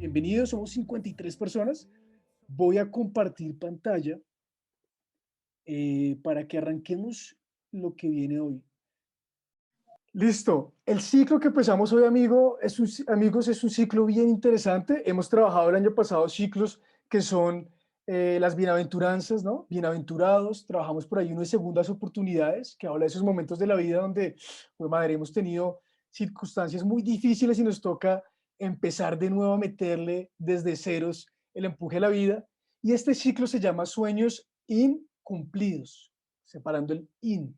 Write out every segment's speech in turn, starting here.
Bienvenidos, somos 53 personas. Voy a compartir pantalla para que arranquemos lo que viene hoy. Listo. El ciclo que empezamos hoy, amigos, es un ciclo bien interesante. Hemos trabajado el año pasado ciclos que son las bienaventuranzas, ¿no? Bienaventurados. Trabajamos por ahí uno de segundas oportunidades, que habla de esos momentos de la vida donde, pues, madre, hemos tenido circunstancias muy difíciles y nos toca empezar de nuevo a meterle desde ceros el empuje a la vida. Y este ciclo se llama sueños incumplidos, separando el in.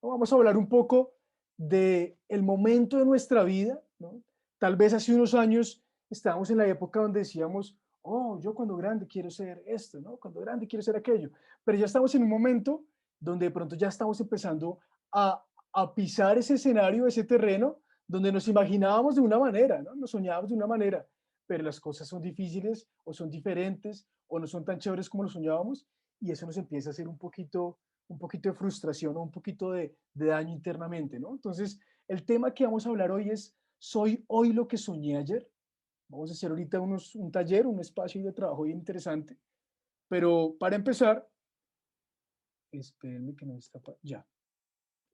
Vamos a hablar un poco de el momento de nuestra vida, ¿no? Tal vez hace unos años estábamos en la época donde decíamos, oh, yo cuando grande quiero ser esto, ¿no? Cuando grande quiero ser aquello. Pero ya estamos en un momento donde de pronto ya estamos empezando a pisar ese escenario, ese terreno, donde nos imaginábamos de una manera, ¿no? Nos soñábamos de una manera, pero las cosas son difíciles o son diferentes o no son tan chéveres como lo soñábamos y eso nos empieza a hacer un poquito de frustración o un poquito de daño internamente, ¿no? Entonces, el tema que vamos a hablar hoy es, ¿soy hoy lo que soñé ayer? Vamos a hacer ahorita un taller, un espacio de trabajo bien interesante, pero para empezar, espérenme que no está, ya.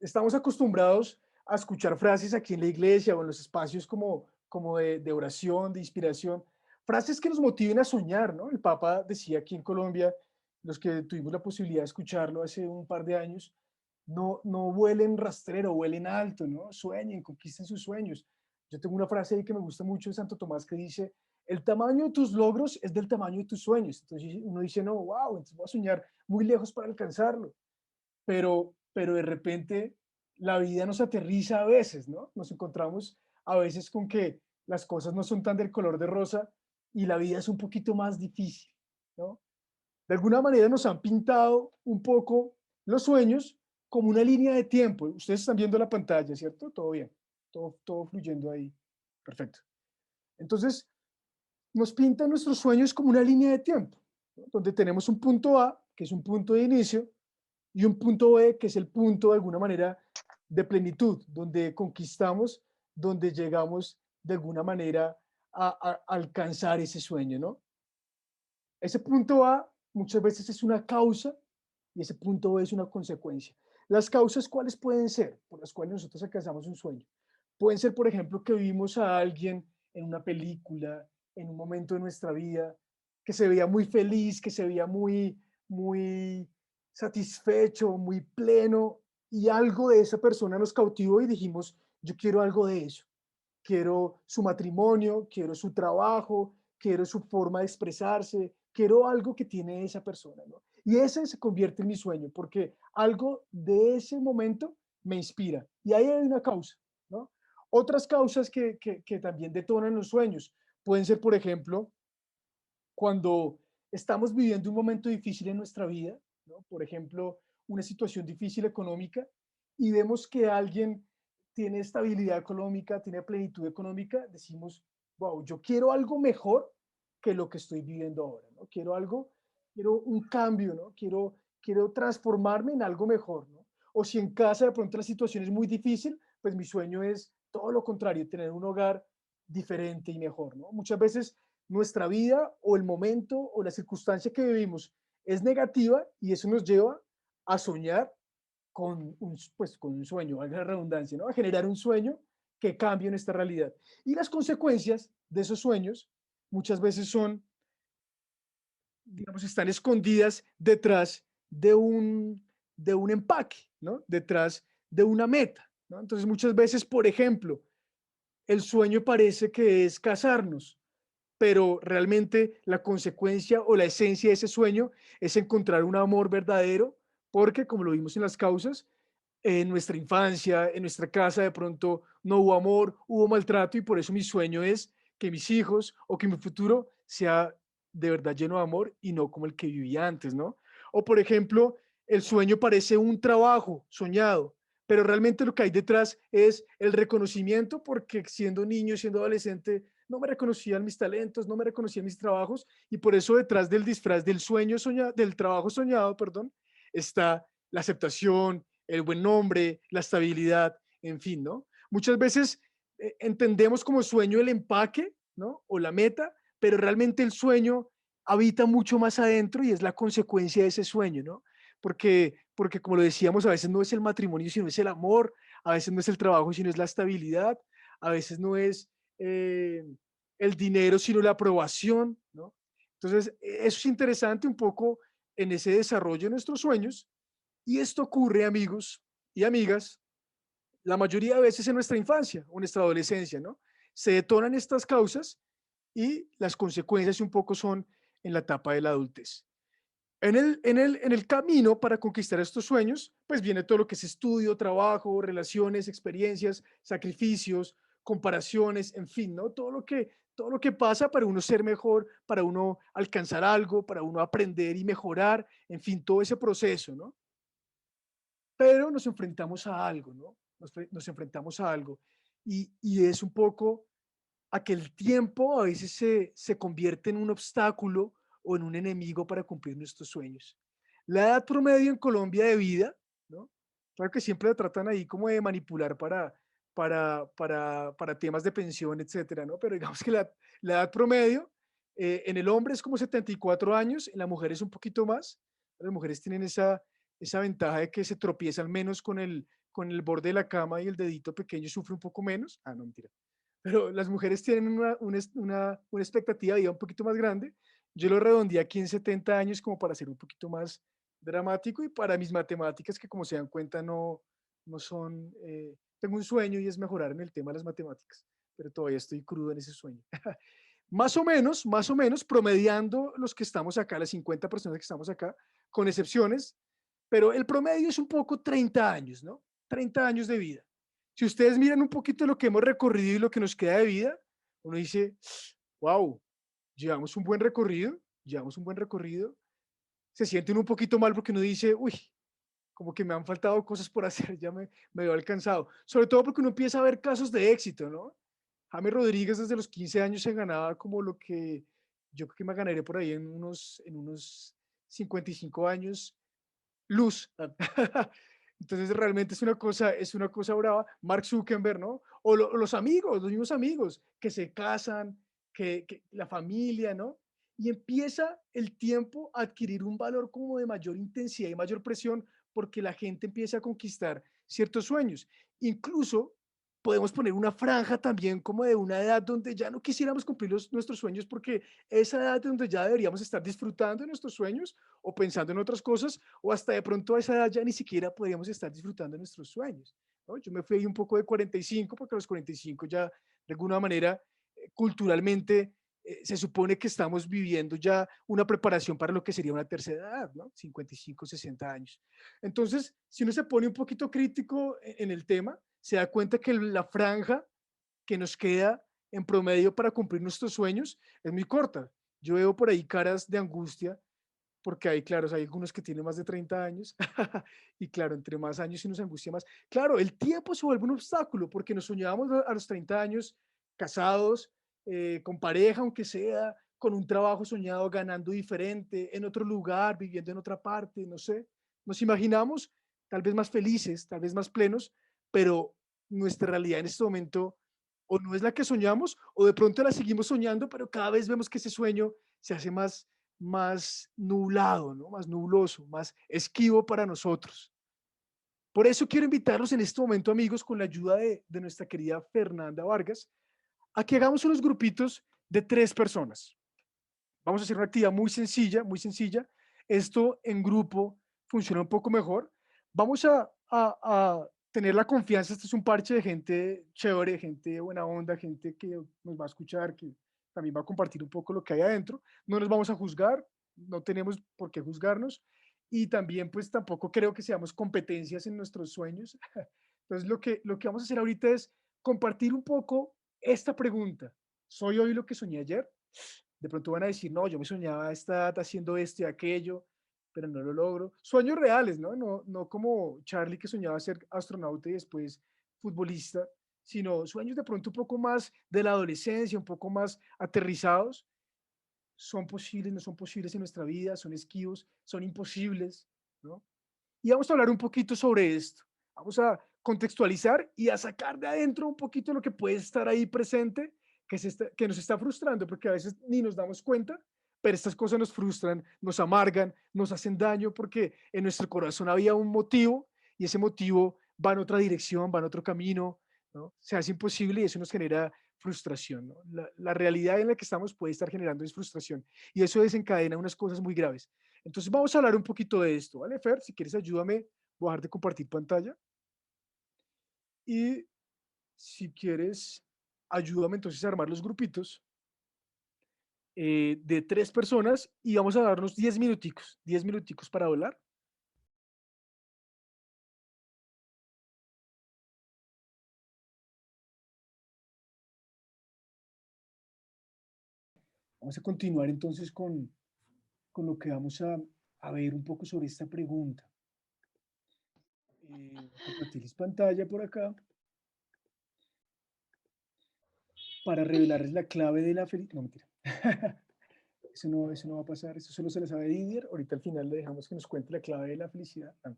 Estamos acostumbrados a escuchar frases aquí en la iglesia o en los espacios como de oración, de inspiración, frases que nos motiven a soñar, ¿no? El Papa decía aquí en Colombia, los que tuvimos la posibilidad de escucharlo hace un par de años, no vuelen rastrero, vuelen alto, ¿no? Sueñen, conquisten sus sueños. Yo tengo una frase ahí que me gusta mucho de Santo Tomás que dice, el tamaño de tus logros es del tamaño de tus sueños. Entonces uno dice, no, wow, entonces voy a soñar muy lejos para alcanzarlo, pero de repente la vida nos aterriza a veces, ¿no? Nos encontramos a veces con que las cosas no son tan del color de rosa y la vida es un poquito más difícil, ¿no? De alguna manera nos han pintado un poco los sueños como una línea de tiempo. Ustedes están viendo la pantalla, ¿cierto? Todo bien, todo fluyendo ahí. Perfecto. Entonces, nos pintan nuestros sueños como una línea de tiempo, ¿no? Donde tenemos un punto A, que es un punto de inicio, y un punto B, que es el punto de alguna manera de plenitud, donde conquistamos, donde llegamos de alguna manera a alcanzar ese sueño, ¿no? Ese punto A muchas veces es una causa y ese punto B es una consecuencia. Las causas, ¿cuáles pueden ser por las cuales nosotros alcanzamos un sueño? Pueden ser, por ejemplo, que vimos a alguien en una película, en un momento de nuestra vida, que se veía muy feliz, que se veía muy satisfecho, muy pleno, y algo de esa persona nos cautivó y dijimos, yo quiero algo de eso. Quiero su matrimonio, quiero su trabajo, quiero su forma de expresarse, quiero algo que tiene esa persona, ¿no? Y ese se convierte en mi sueño, porque algo de ese momento me inspira. Y ahí hay una causa, ¿no? Otras causas que también detonan los sueños pueden ser, por ejemplo, cuando estamos viviendo un momento difícil en nuestra vida, ¿no? Por ejemplo, una situación difícil económica y vemos que alguien tiene estabilidad económica, tiene plenitud económica, decimos, wow, yo quiero algo mejor que lo que estoy viviendo ahora, ¿no? Quiero un cambio, ¿no? Quiero transformarme en algo mejor, ¿no? O si en casa de pronto la situación es muy difícil, pues mi sueño es todo lo contrario, tener un hogar diferente y mejor, ¿no? Muchas veces nuestra vida o el momento o la circunstancia que vivimos es negativa y eso nos lleva a soñar con un sueño, valga la redundancia, ¿no? A generar un sueño que cambie nuestra realidad. Y las consecuencias de esos sueños muchas veces son, digamos, están escondidas detrás de un empaque, ¿no? Detrás de una meta, ¿no? Entonces muchas veces, por ejemplo, el sueño parece que es casarnos, pero realmente la consecuencia o la esencia de ese sueño es encontrar un amor verdadero, porque como lo vimos en las causas, en nuestra infancia, en nuestra casa de pronto no hubo amor, hubo maltrato y por eso mi sueño es que mis hijos o que mi futuro sea de verdad lleno de amor y no como el que vivía antes, ¿no? O por ejemplo, el sueño parece un trabajo soñado, pero realmente lo que hay detrás es el reconocimiento porque siendo niño, siendo adolescente, no me reconocían mis talentos, no me reconocían mis trabajos y por eso detrás del disfraz del sueño soñado, del trabajo soñado, perdón, está la aceptación, el buen nombre, la estabilidad, en fin, ¿no? Muchas veces entendemos como sueño el empaque, ¿no? O la meta, pero realmente el sueño habita mucho más adentro y es la consecuencia de ese sueño, ¿no? Porque como lo decíamos, a veces no es el matrimonio, sino es el amor, a veces no es el trabajo, sino es la estabilidad, a veces no es eh, el dinero, sino la aprobación, ¿no? Entonces, eso es interesante un poco en ese desarrollo de nuestros sueños y esto ocurre, amigos y amigas, la mayoría de veces en nuestra infancia o en nuestra adolescencia, ¿no? Se detonan estas causas y las consecuencias un poco son en la etapa de la adultez. En el camino para conquistar estos sueños, pues viene todo lo que es estudio, trabajo, relaciones, experiencias, sacrificios, comparaciones, en fin, ¿no? Todo lo que pasa para uno ser mejor, para uno alcanzar algo, para uno aprender y mejorar, en fin, todo ese proceso, ¿no? Pero nos enfrentamos a algo, ¿no? Nos enfrentamos a algo y es un poco a que el tiempo a veces se convierte en un obstáculo o en un enemigo para cumplir nuestros sueños. La edad promedio en Colombia de vida, ¿no? Claro que siempre la tratan ahí como de manipular para temas de pensión, etcétera, ¿no? Pero digamos que la edad promedio en el hombre es como 74 años, en la mujer es un poquito más. Las mujeres tienen esa ventaja de que se tropiezan menos con el borde de la cama y el dedito pequeño sufre un poco menos. Ah, no, mentira, pero las mujeres tienen una expectativa de vida un poquito más grande. Yo lo redondeé aquí en 70 años como para ser un poquito más dramático y para mis matemáticas, que como se dan cuenta no son, tengo un sueño y es mejorar en el tema de las matemáticas, pero todavía estoy crudo en ese sueño. Más o menos, promediando los que estamos acá, las 50 personas que estamos acá, con excepciones, pero el promedio es un poco 30 años, ¿no? 30 años de vida. Si ustedes miran un poquito lo que hemos recorrido y lo que nos queda de vida, uno dice, wow, llevamos un buen recorrido. Se sienten un poquito mal porque uno dice, uy, como que me han faltado cosas por hacer, me veo alcanzado. Sobre todo porque uno empieza a ver casos de éxito, ¿no? James Rodríguez desde los 15 años se ganaba como lo que yo creo que me ganaré por ahí en unos 55 años luz. Entonces realmente es una cosa brava. Mark Zuckerberg, ¿no? O los amigos, los mismos amigos que se casan, que la familia, ¿no? Y empieza el tiempo a adquirir un valor como de mayor intensidad y mayor presión porque la gente empieza a conquistar ciertos sueños. Incluso podemos poner una franja también como de una edad donde ya no quisiéramos cumplir nuestros sueños porque esa edad donde ya deberíamos estar disfrutando de nuestros sueños o pensando en otras cosas, o hasta de pronto a esa edad ya ni siquiera podríamos estar disfrutando de nuestros sueños, ¿no? Yo me fui un poco de 45 porque a los 45 ya de alguna manera culturalmente se supone que estamos viviendo ya una preparación para lo que sería una tercera edad, ¿no? 55, 60 años. Entonces, si uno se pone un poquito crítico en el tema, se da cuenta que la franja que nos queda en promedio para cumplir nuestros sueños es muy corta. Yo veo por ahí caras de angustia porque hay, claro, hay algunos que tienen más de 30 años y claro, entre más años y nos angustia más. Claro, el tiempo se vuelve un obstáculo porque nos soñábamos a los 30 años casados, con pareja, aunque sea, con un trabajo soñado, ganando diferente, en otro lugar, viviendo en otra parte, no sé. Nos imaginamos tal vez más felices, tal vez más plenos, pero nuestra realidad en este momento o no es la que soñamos o de pronto la seguimos soñando, pero cada vez vemos que ese sueño se hace más nublado, ¿no? Más nubloso, más esquivo para nosotros. Por eso quiero invitarlos en este momento, amigos, con la ayuda de nuestra querida Fernanda Vargas, a que hagamos unos grupitos de 3 personas. Vamos a hacer una actividad muy sencilla, muy sencilla. Esto en grupo funciona un poco mejor. Vamos a tener la confianza, este es un parche de gente chévere, gente de buena onda, gente que nos va a escuchar, que también va a compartir un poco lo que hay adentro. No nos vamos a juzgar, no tenemos por qué juzgarnos y también pues tampoco creo que seamos competencias en nuestros sueños. Entonces lo que vamos a hacer ahorita es compartir un poco esta pregunta. ¿Soy hoy lo que soñé ayer? De pronto van a decir, no, yo me soñaba a esta edad haciendo esto y aquello, pero no lo logro. Sueños reales, ¿no? No como Charlie que soñaba ser astronauta y después futbolista, sino sueños de pronto un poco más de la adolescencia, un poco más aterrizados. Son posibles, no son posibles en nuestra vida, son esquivos, son imposibles, ¿no? Y vamos a hablar un poquito sobre esto. Vamos a contextualizar y a sacar de adentro un poquito lo que puede estar ahí presente que nos está frustrando, porque a veces ni nos damos cuenta, pero estas cosas nos frustran, nos amargan, nos hacen daño, porque en nuestro corazón había un motivo y ese motivo va en otra dirección, va en otro camino, ¿no? Se hace imposible y eso nos genera frustración, ¿no? La realidad en la que estamos puede estar generando es frustración y eso desencadena unas cosas muy graves. Entonces vamos a hablar un poquito de esto, ¿vale, Fer? Si quieres ayúdame, voy a dejar de compartir pantalla y si quieres ayúdame entonces a armar los grupitos de 3 personas y vamos a darnos 10 minuticos para hablar. Vamos a continuar entonces con lo que vamos a ver un poco sobre esta pregunta. Compartirles pantalla por acá para revelarles la clave de la felicidad. No, mentira. Eso no va a pasar. Eso solo se lo sabe Didier. Ahorita al final le dejamos que nos cuente la clave de la felicidad. No.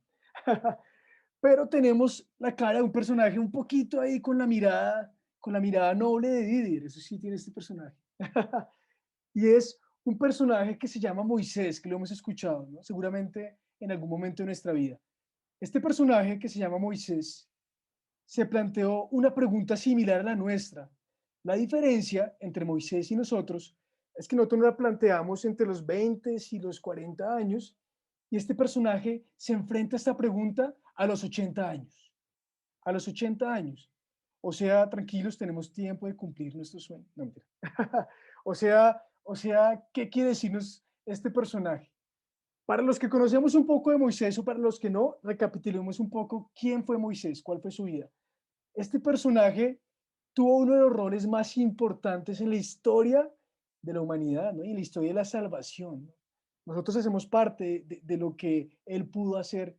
Pero tenemos la cara de un personaje un poquito ahí con la mirada noble de Didier. Eso sí tiene este personaje. Y es un personaje que se llama Moisés, que lo hemos escuchado, ¿no? Seguramente en algún momento de nuestra vida. Este personaje que se llama Moisés se planteó una pregunta similar a la nuestra. La diferencia entre Moisés y nosotros es que nosotros nos la planteamos entre los 20 y los 40 años y este personaje se enfrenta a esta pregunta a los 80 años. A los 80 años. O sea, tranquilos, tenemos tiempo de cumplir nuestro sueño. No, mentira. o sea, ¿qué quiere decirnos este personaje? Para los que conocemos un poco de Moisés o para los que no, recapitulemos un poco quién fue Moisés, cuál fue su vida. Este personaje tuvo uno de los roles más importantes en la historia de la humanidad, ¿no? Y en la historia de la salvación, ¿no? Nosotros hacemos parte de lo que él pudo hacer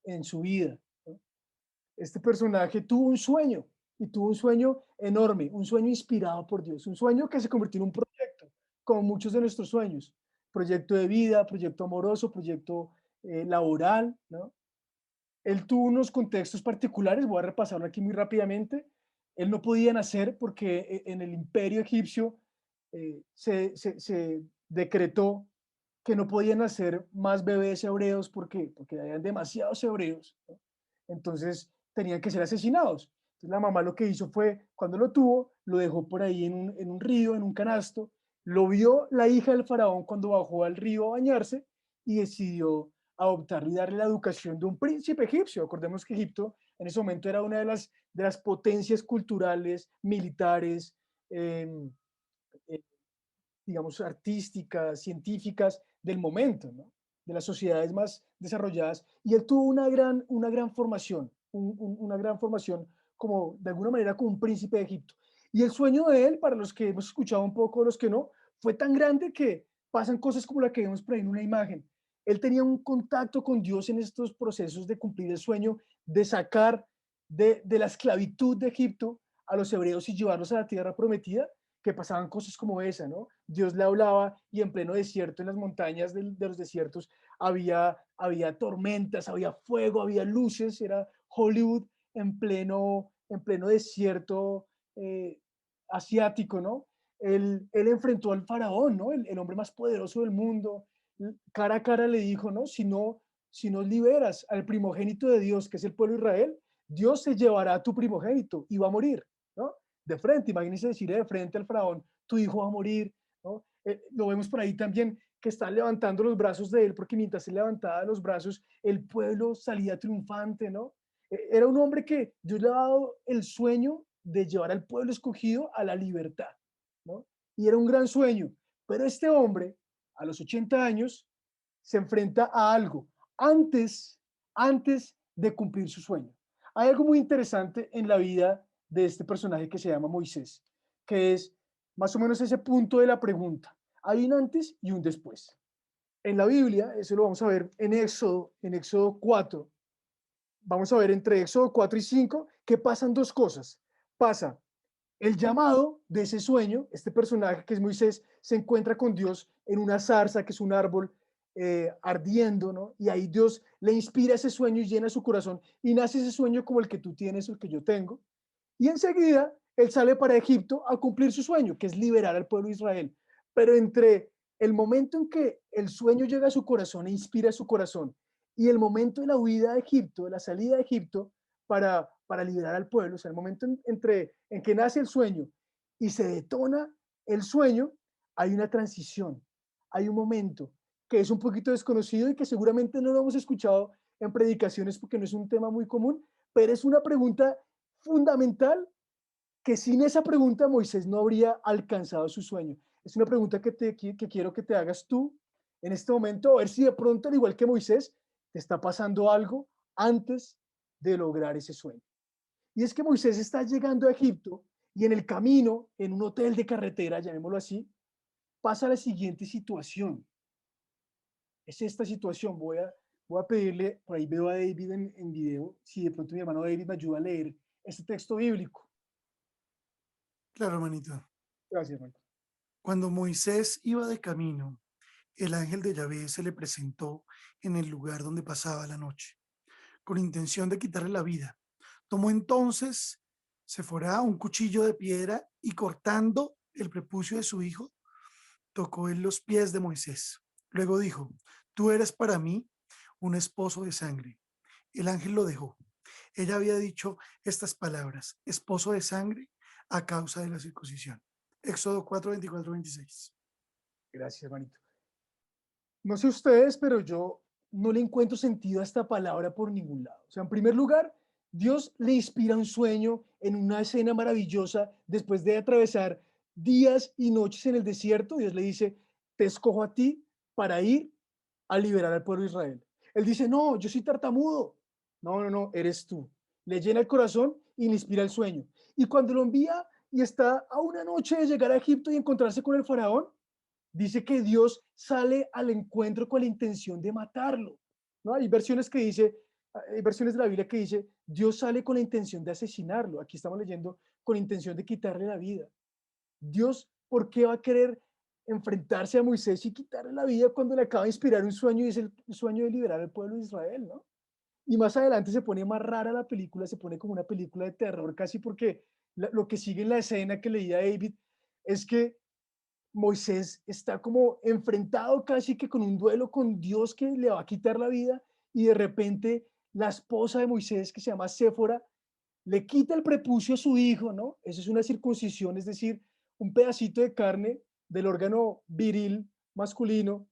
en su vida, ¿no? Este personaje tuvo un sueño y tuvo un sueño enorme, un sueño inspirado por Dios, un sueño que se convirtió en un proyecto, como muchos de nuestros sueños, proyecto de vida, proyecto amoroso, proyecto laboral, ¿no? Él tuvo unos contextos particulares, voy a repasarlo aquí muy rápidamente. Él no podía nacer porque en el imperio egipcio se decretó que no podían nacer más bebés hebreos porque habían demasiados hebreos, ¿no? Entonces tenían que ser asesinados. Entonces la mamá lo que hizo fue, cuando lo tuvo, lo dejó por ahí en un río, en un canasto. Lo vio la hija del faraón cuando bajó al río a bañarse y decidió adoptarlo y darle la educación de un príncipe egipcio. Acordemos que Egipto en ese momento era una de las potencias culturales, militares, eh, eh, digamos, artísticas, científicas del momento, ¿no? De las sociedades más desarrolladas. Y él tuvo una gran formación, una gran formación como, de alguna manera, como un príncipe de Egipto. Y el sueño de él, para los que hemos escuchado un poco, los que no, fue tan grande que pasan cosas como la que vemos por ahí en una imagen. Él tenía un contacto con Dios en estos procesos de cumplir el sueño, de sacar de la esclavitud de Egipto a los hebreos y llevarlos a la tierra prometida, que pasaban cosas como esa, ¿no? Dios le hablaba y en pleno desierto, en las montañas de los desiertos, había tormentas, había fuego, había luces, era Hollywood en pleno desierto asiático, ¿no? Él enfrentó al faraón, ¿no? El hombre más poderoso del mundo, cara a cara le dijo, ¿no? Si no liberas al primogénito de Dios, que es el pueblo de Israel, Dios se llevará a tu primogénito y va a morir, ¿no? De frente, imagínense decirle de frente al faraón, tu hijo va a morir, ¿no? Lo vemos por ahí también que está levantando los brazos de él, porque mientras él levantaba los brazos, el pueblo salía triunfante, ¿no? Era un hombre que Dios le ha dado el sueño de llevar al pueblo escogido a la libertad, ¿no? Y era un gran sueño, pero este hombre, a los 80 años, se enfrenta a algo antes de cumplir su sueño. Hay algo muy interesante en la vida de este personaje que se llama Moisés, que es más o menos ese punto de la pregunta. Hay un antes y un después. En la Biblia, eso lo vamos a ver en Éxodo 4. Vamos a ver entre Éxodo 4 y 5 que pasan dos cosas. Pasa el llamado de ese sueño, este personaje que es Moisés, se encuentra con Dios en una zarza, que es un árbol ardiendo, ¿no? Y ahí Dios le inspira ese sueño y llena su corazón y nace ese sueño como el que tú tienes o el que yo tengo. Y enseguida él sale para Egipto a cumplir su sueño, que es liberar al pueblo de Israel. Pero entre el momento en que el sueño llega a su corazón e inspira su corazón y el momento de la huida de Egipto, de la salida de Egipto para liberar al pueblo, o sea, el momento entre en que nace el sueño y se detona el sueño, hay una transición, hay un momento que es un poquito desconocido y que seguramente no lo hemos escuchado en predicaciones porque no es un tema muy común, pero es una pregunta fundamental que sin esa pregunta Moisés no habría alcanzado su sueño. Es una pregunta que quiero que te hagas tú en este momento, a ver si de pronto, al igual que Moisés, te está pasando algo antes de lograr ese sueño. Y es que Moisés está llegando a Egipto y en el camino, en un hotel de carretera, llamémoslo así, pasa la siguiente situación. Es esta situación. Voy a pedirle, por ahí veo a David en video, si de pronto mi hermano David me ayuda a leer este texto bíblico. Claro, hermanito. Gracias, hermano. Cuando Moisés iba de camino, el ángel de Yahvé se le presentó en el lugar donde pasaba la noche, con intención de quitarle la vida. Tomó entonces Sephora un cuchillo de piedra y cortando el prepucio de su hijo, tocó en los pies de Moisés. Luego dijo, tú eres para mí un esposo de sangre. El ángel lo dejó. Ella había dicho estas palabras, esposo de sangre, a causa de la circuncisión. Éxodo 4, 24, 26. Gracias, hermanito. No sé ustedes, pero yo no le encuentro sentido a esta palabra por ningún lado. O sea, en primer lugar, Dios le inspira un sueño en una escena maravillosa después de atravesar días y noches en el desierto. Dios le dice, te escojo a ti para ir a liberar al pueblo de Israel. Él dice, no, yo soy tartamudo. No, no, no, eres tú. Le llena el corazón y le inspira el sueño. Y cuando lo envía y está a una noche de llegar a Egipto y encontrarse con el faraón, dice que Dios sale al encuentro con la intención de matarlo. ¿No? Hay versiones de la Biblia que dice, Dios sale con la intención de asesinarlo. Aquí estamos leyendo con la intención de quitarle la vida. Dios, ¿por qué va a querer enfrentarse a Moisés y quitarle la vida cuando le acaba de inspirar un sueño y es el sueño de liberar al pueblo de Israel, ¿no? Y más adelante se pone más rara la película, se pone como una película de terror casi porque lo que sigue en la escena que leía David es que Moisés está como enfrentado casi que con un duelo con Dios que le va a quitar la vida y de repente la esposa de Moisés que se llama Séfora le quita el prepucio a su hijo, ¿no? Eso es una circuncisión, es decir, un pedacito de carne del órgano viril masculino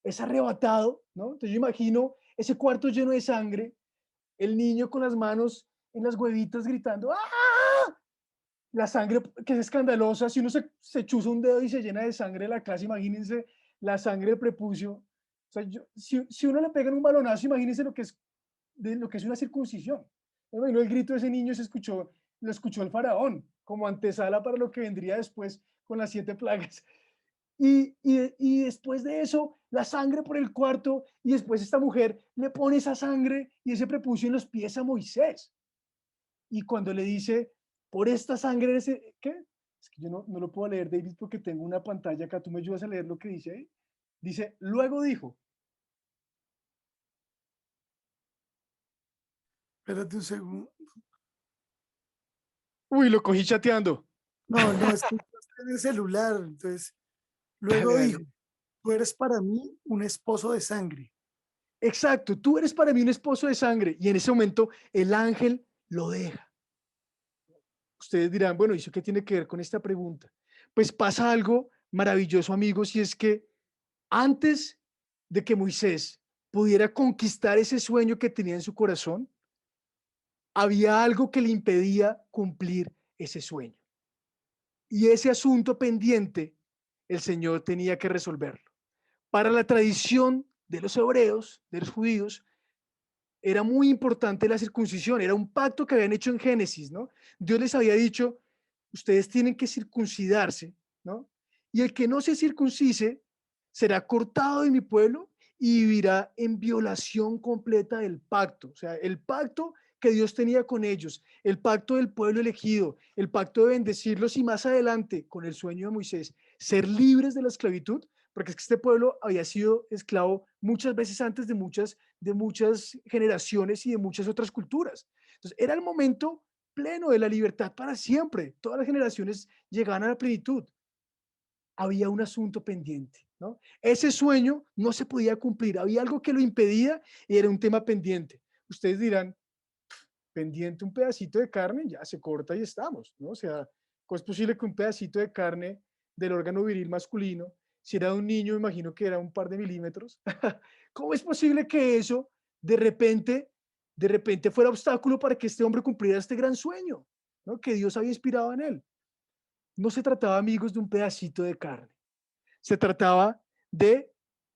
es arrebatado, ¿no? Entonces yo imagino ese cuarto lleno de sangre, el niño con las manos en las huevitas gritando, ¡ah! La sangre que es escandalosa, si uno se chuza un dedo y se llena de sangre la casa, imagínense la sangre del prepucio. O sea, si uno le pega en un balonazo, imagínense lo que es una circuncisión. Bueno, el grito de ese niño lo escuchó el faraón, como antesala para lo que vendría después con las 7 plagas. Y después de eso, la sangre por el cuarto, y después esta mujer le pone esa sangre y ese prepucio en los pies a Moisés. Y cuando le dice, por esta sangre, ¿qué? Es que yo no lo puedo leer, David, porque tengo una pantalla acá. ¿Tú me ayudas a leer lo que dice ahí? Dice, luego dijo, Espérate un segundo. uy, lo cogí chateando. No, no, es que estás en el celular. Entonces, Dale, luego dijo, dale. tú eres para mí un esposo de sangre. Exacto, tú eres para mí un esposo de sangre. Y en ese momento el ángel lo deja. Ustedes dirán, bueno, ¿y eso qué tiene que ver con esta pregunta? Pues pasa algo maravilloso, amigos, y es que antes de que Moisés pudiera conquistar ese sueño que tenía en su corazón, había algo que le impedía cumplir ese sueño. Y ese asunto pendiente, el Señor tenía que resolverlo. Para la tradición de los hebreos, de los judíos, era muy importante la circuncisión, era un pacto que habían hecho en Génesis, ¿no? Dios les había dicho, ustedes tienen que circuncidarse, ¿no? Y el que no se circuncise será cortado de mi pueblo y vivirá en violación completa del pacto. O sea, el pacto que Dios tenía con ellos, el pacto del pueblo elegido, el pacto de bendecirlos y más adelante, con el sueño de Moisés, ser libres de la esclavitud, porque es que este pueblo había sido esclavo muchas veces antes de muchas generaciones y de muchas otras culturas. Entonces, era el momento pleno, de la libertad para siempre. Todas las generaciones llegaban a la plenitud. Había un asunto pendiente, ¿no? Ese sueño no se podía cumplir, había algo que lo impedía y era un tema pendiente. Ustedes dirán, pendiente un pedacito de carne, ya se corta y estamos, ¿no? O sea, ¿cómo es posible que un pedacito de carne del órgano viril masculino, si era de un niño, me imagino que era un par de milímetros, ¿cómo es posible que eso de repente, de repente fuera obstáculo para que este hombre cumpliera este gran sueño, ¿no? Que Dios había inspirado en él? No se trataba, amigos, de un pedacito de carne, se trataba de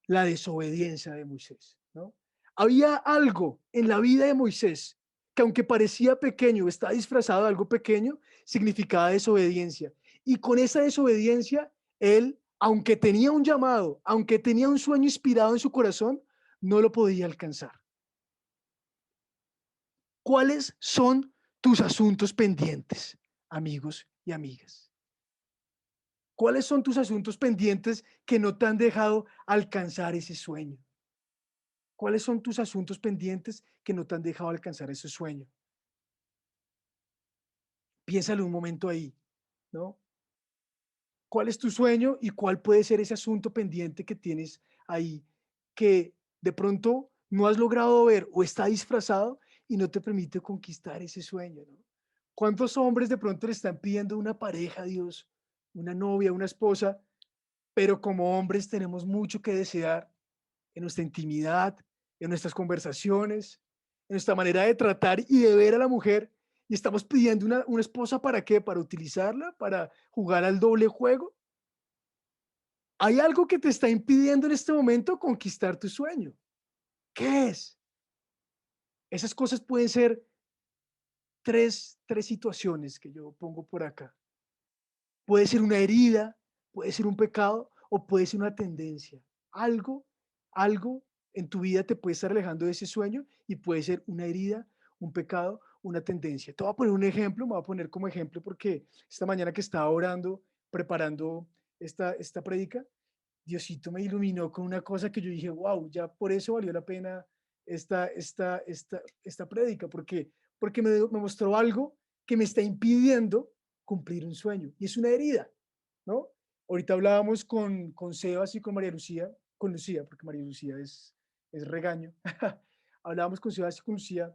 la desobediencia de Moisés, ¿no? Había algo en la vida de Moisés que, aunque parecía pequeño, está disfrazado de algo pequeño, significaba desobediencia. Y con esa desobediencia, él, aunque tenía un llamado, aunque tenía un sueño inspirado en su corazón, no lo podía alcanzar. ¿Cuáles son tus asuntos pendientes, amigos y amigas? ¿Cuáles son tus asuntos pendientes que no te han dejado alcanzar ese sueño? ¿Cuáles son tus asuntos pendientes que no te han dejado alcanzar ese sueño? Piénsalo un momento ahí, ¿no? ¿Cuál es tu sueño y cuál puede ser ese asunto pendiente que tienes ahí que de pronto no has logrado ver o está disfrazado y no te permite conquistar ese sueño, ¿no? ¿Cuántos hombres de pronto le están pidiendo una pareja a Dios, una novia, una esposa, pero como hombres tenemos mucho que desear en nuestra intimidad, en nuestras conversaciones, en nuestra manera de tratar y de ver a la mujer? Y estamos pidiendo una esposa, ¿para qué? ¿Para utilizarla? ¿Para jugar al doble juego? Hay algo que te está impidiendo en este momento conquistar tu sueño. ¿Qué es? Esas cosas pueden ser tres situaciones que yo pongo por acá. Puede ser una herida, puede ser un pecado o puede ser una tendencia. Algo, algo en tu vida te puede estar alejando de ese sueño y puede ser una herida, un pecado, una tendencia. Te voy a poner un ejemplo, me voy a poner como ejemplo porque esta mañana que estaba orando, preparando esta prédica, Diosito me iluminó con una cosa que yo dije, wow, ya por eso valió la pena esta prédica, porque me mostró algo que me está impidiendo cumplir un sueño y es una herida, ¿no? Ahorita hablábamos con Sebas y con María Lucía, con Lucía, porque María Lucía es regaño. Hablábamos con Sebas y con Lucía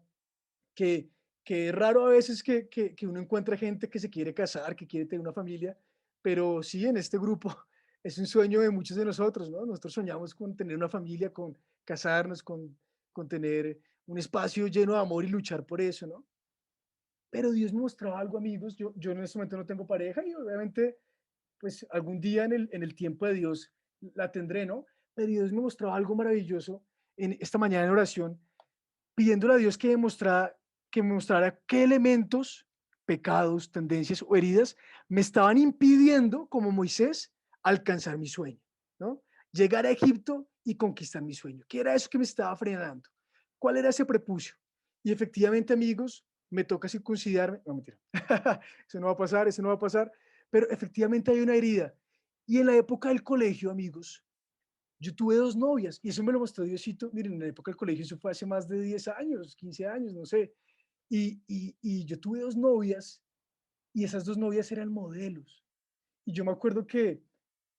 que, que es raro a veces que uno encuentra gente que se quiere casar, que quiere tener una familia, pero sí, en este grupo es un sueño de muchos de nosotros, ¿no? Nosotros soñamos con tener una familia, con casarnos, con tener un espacio lleno de amor y luchar por eso, ¿no? Pero Dios me mostraba algo, amigos. Yo en este momento no tengo pareja y obviamente, pues algún día en el tiempo de Dios la tendré, ¿no? Pero Dios me mostraba algo maravilloso en esta mañana en oración, pidiéndole a Dios que me mostrara qué elementos, pecados, tendencias o heridas me estaban impidiendo, como Moisés, alcanzar mi sueño, ¿no? Llegar a Egipto y conquistar mi sueño. ¿Qué era eso que me estaba frenando? ¿Cuál era ese prepucio? Y efectivamente, amigos, me toca circuncidarme. No, mentira. Eso no va a pasar, eso no va a pasar. Pero efectivamente hay una herida. Y en la época del colegio, amigos, yo tuve dos novias y eso me lo mostró Diosito. Miren, en la época del colegio, eso fue hace más de 10 años, 15 años, no sé. Y yo tuve dos novias y esas dos novias eran modelos. Y yo me acuerdo que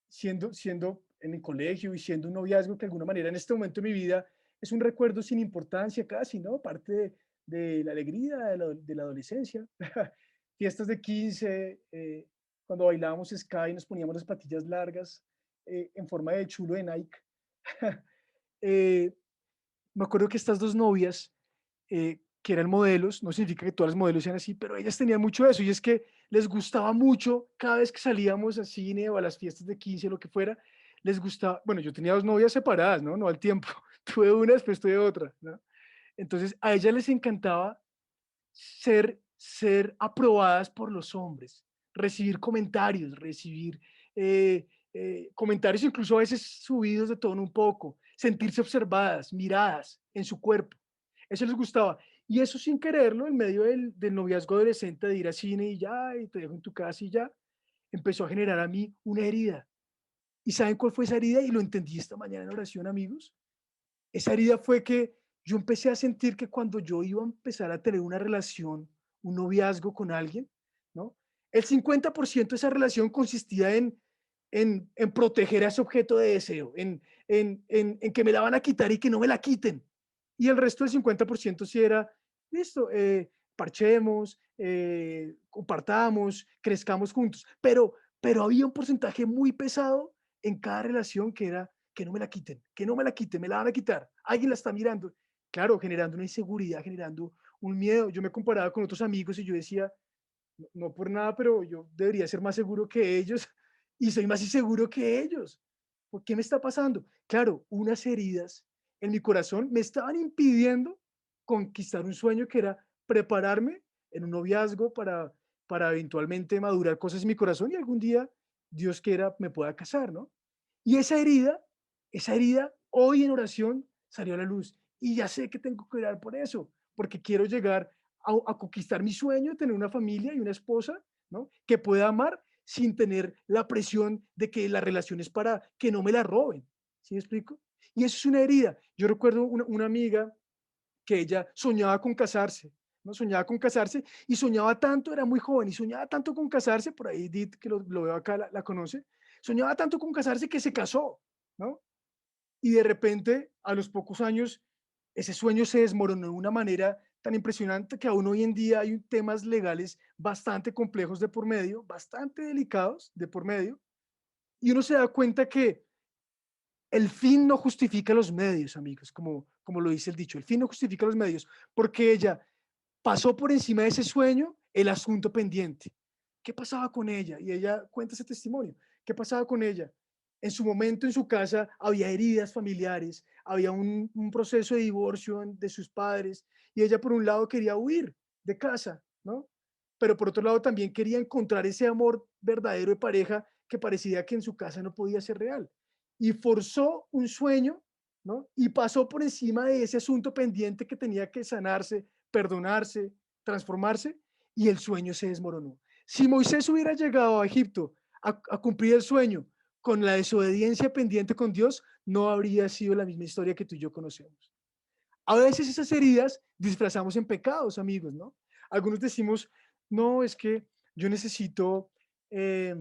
siendo en el colegio y siendo un noviazgo que de alguna manera en este momento de mi vida es un recuerdo sin importancia casi, ¿no? Parte de la alegría de la adolescencia. Fiestas de 15, cuando bailábamos Sky nos poníamos las patillas largas en forma de chulo de Nike. Eh, Me acuerdo que estas dos novias, que eran modelos, no significa que todas las modelos sean así, pero ellas tenían mucho de eso y es que les gustaba mucho cada vez que salíamos al cine o a las fiestas de 15 o lo que fuera, les gustaba, bueno, yo tenía dos novias separadas, ¿no? No al tiempo, tuve una, después tuve otra, ¿no? Entonces a ellas les encantaba ser aprobadas por los hombres, recibir comentarios, recibir comentarios incluso a veces subidos de tono un poco, sentirse observadas, miradas en su cuerpo. Eso les gustaba. Y eso sin quererlo, en medio del noviazgo adolescente, de ir al cine y ya, y te dejo en tu casa y ya, empezó a generar a mí una herida. ¿Y saben cuál fue esa herida? Y lo entendí esta mañana en oración, amigos. Esa herida fue que yo empecé a sentir que cuando yo iba a empezar a tener una relación, un noviazgo con alguien, ¿no? El 50% de esa relación consistía en proteger a ese objeto de deseo, en que me la van a quitar y que no me la quiten. Y el resto del 50% sí era, listo, parchemos, compartamos, crezcamos juntos. Pero había un porcentaje muy pesado en cada relación que era que no me la quiten, que no me la quiten, me la van a quitar. Alguien la está mirando. Claro, generando una inseguridad, generando un miedo. Yo me comparaba con otros amigos y yo decía, no, no por nada, pero yo debería ser más seguro que ellos y soy más inseguro que ellos. ¿Por qué me está pasando? Claro, unas heridas en mi corazón me estaban impidiendo conquistar un sueño que era prepararme en un noviazgo para eventualmente madurar cosas en mi corazón y algún día, Dios quiera, me pueda casar, ¿no? Y esa herida, hoy en oración salió a la luz. Y ya sé que tengo que orar por eso, porque quiero llegar a conquistar mi sueño de tener una familia y una esposa, ¿no? Que pueda amar sin tener la presión de que la relación es para que no me la roben. ¿Sí me explico? Y eso es una herida. Yo recuerdo una amiga que ella soñaba con casarse, ¿no? Soñaba con casarse y soñaba tanto, era muy joven y soñaba tanto con casarse, por ahí Edith, que lo veo acá, la conoce, soñaba tanto con casarse que se casó, ¿no? Y de repente, a los pocos años, ese sueño se desmoronó de una manera tan impresionante que aún hoy en día hay temas legales bastante complejos de por medio, bastante delicados de por medio, y uno se da cuenta que el fin no justifica los medios, amigos, como lo dice el dicho, el fin no justifica los medios, porque ella pasó por encima de ese sueño el asunto pendiente. ¿Qué pasaba con ella? Y ella cuenta ese testimonio. ¿Qué pasaba con ella? En su momento en su casa había heridas familiares, había un proceso de divorcio de sus padres y ella por un lado quería huir de casa, ¿no? Pero por otro lado también quería encontrar ese amor verdadero de pareja que parecía que en su casa no podía ser real. Y forzó un sueño, ¿no? Y pasó por encima de ese asunto pendiente que tenía que sanarse, perdonarse, transformarse, y el sueño se desmoronó. Si Moisés hubiera llegado a Egipto a cumplir el sueño con la desobediencia pendiente con Dios, no habría sido la misma historia que tú y yo conocemos. A veces esas heridas disfrazamos en pecados, amigos, ¿no? Algunos decimos, no, es que yo necesito eh,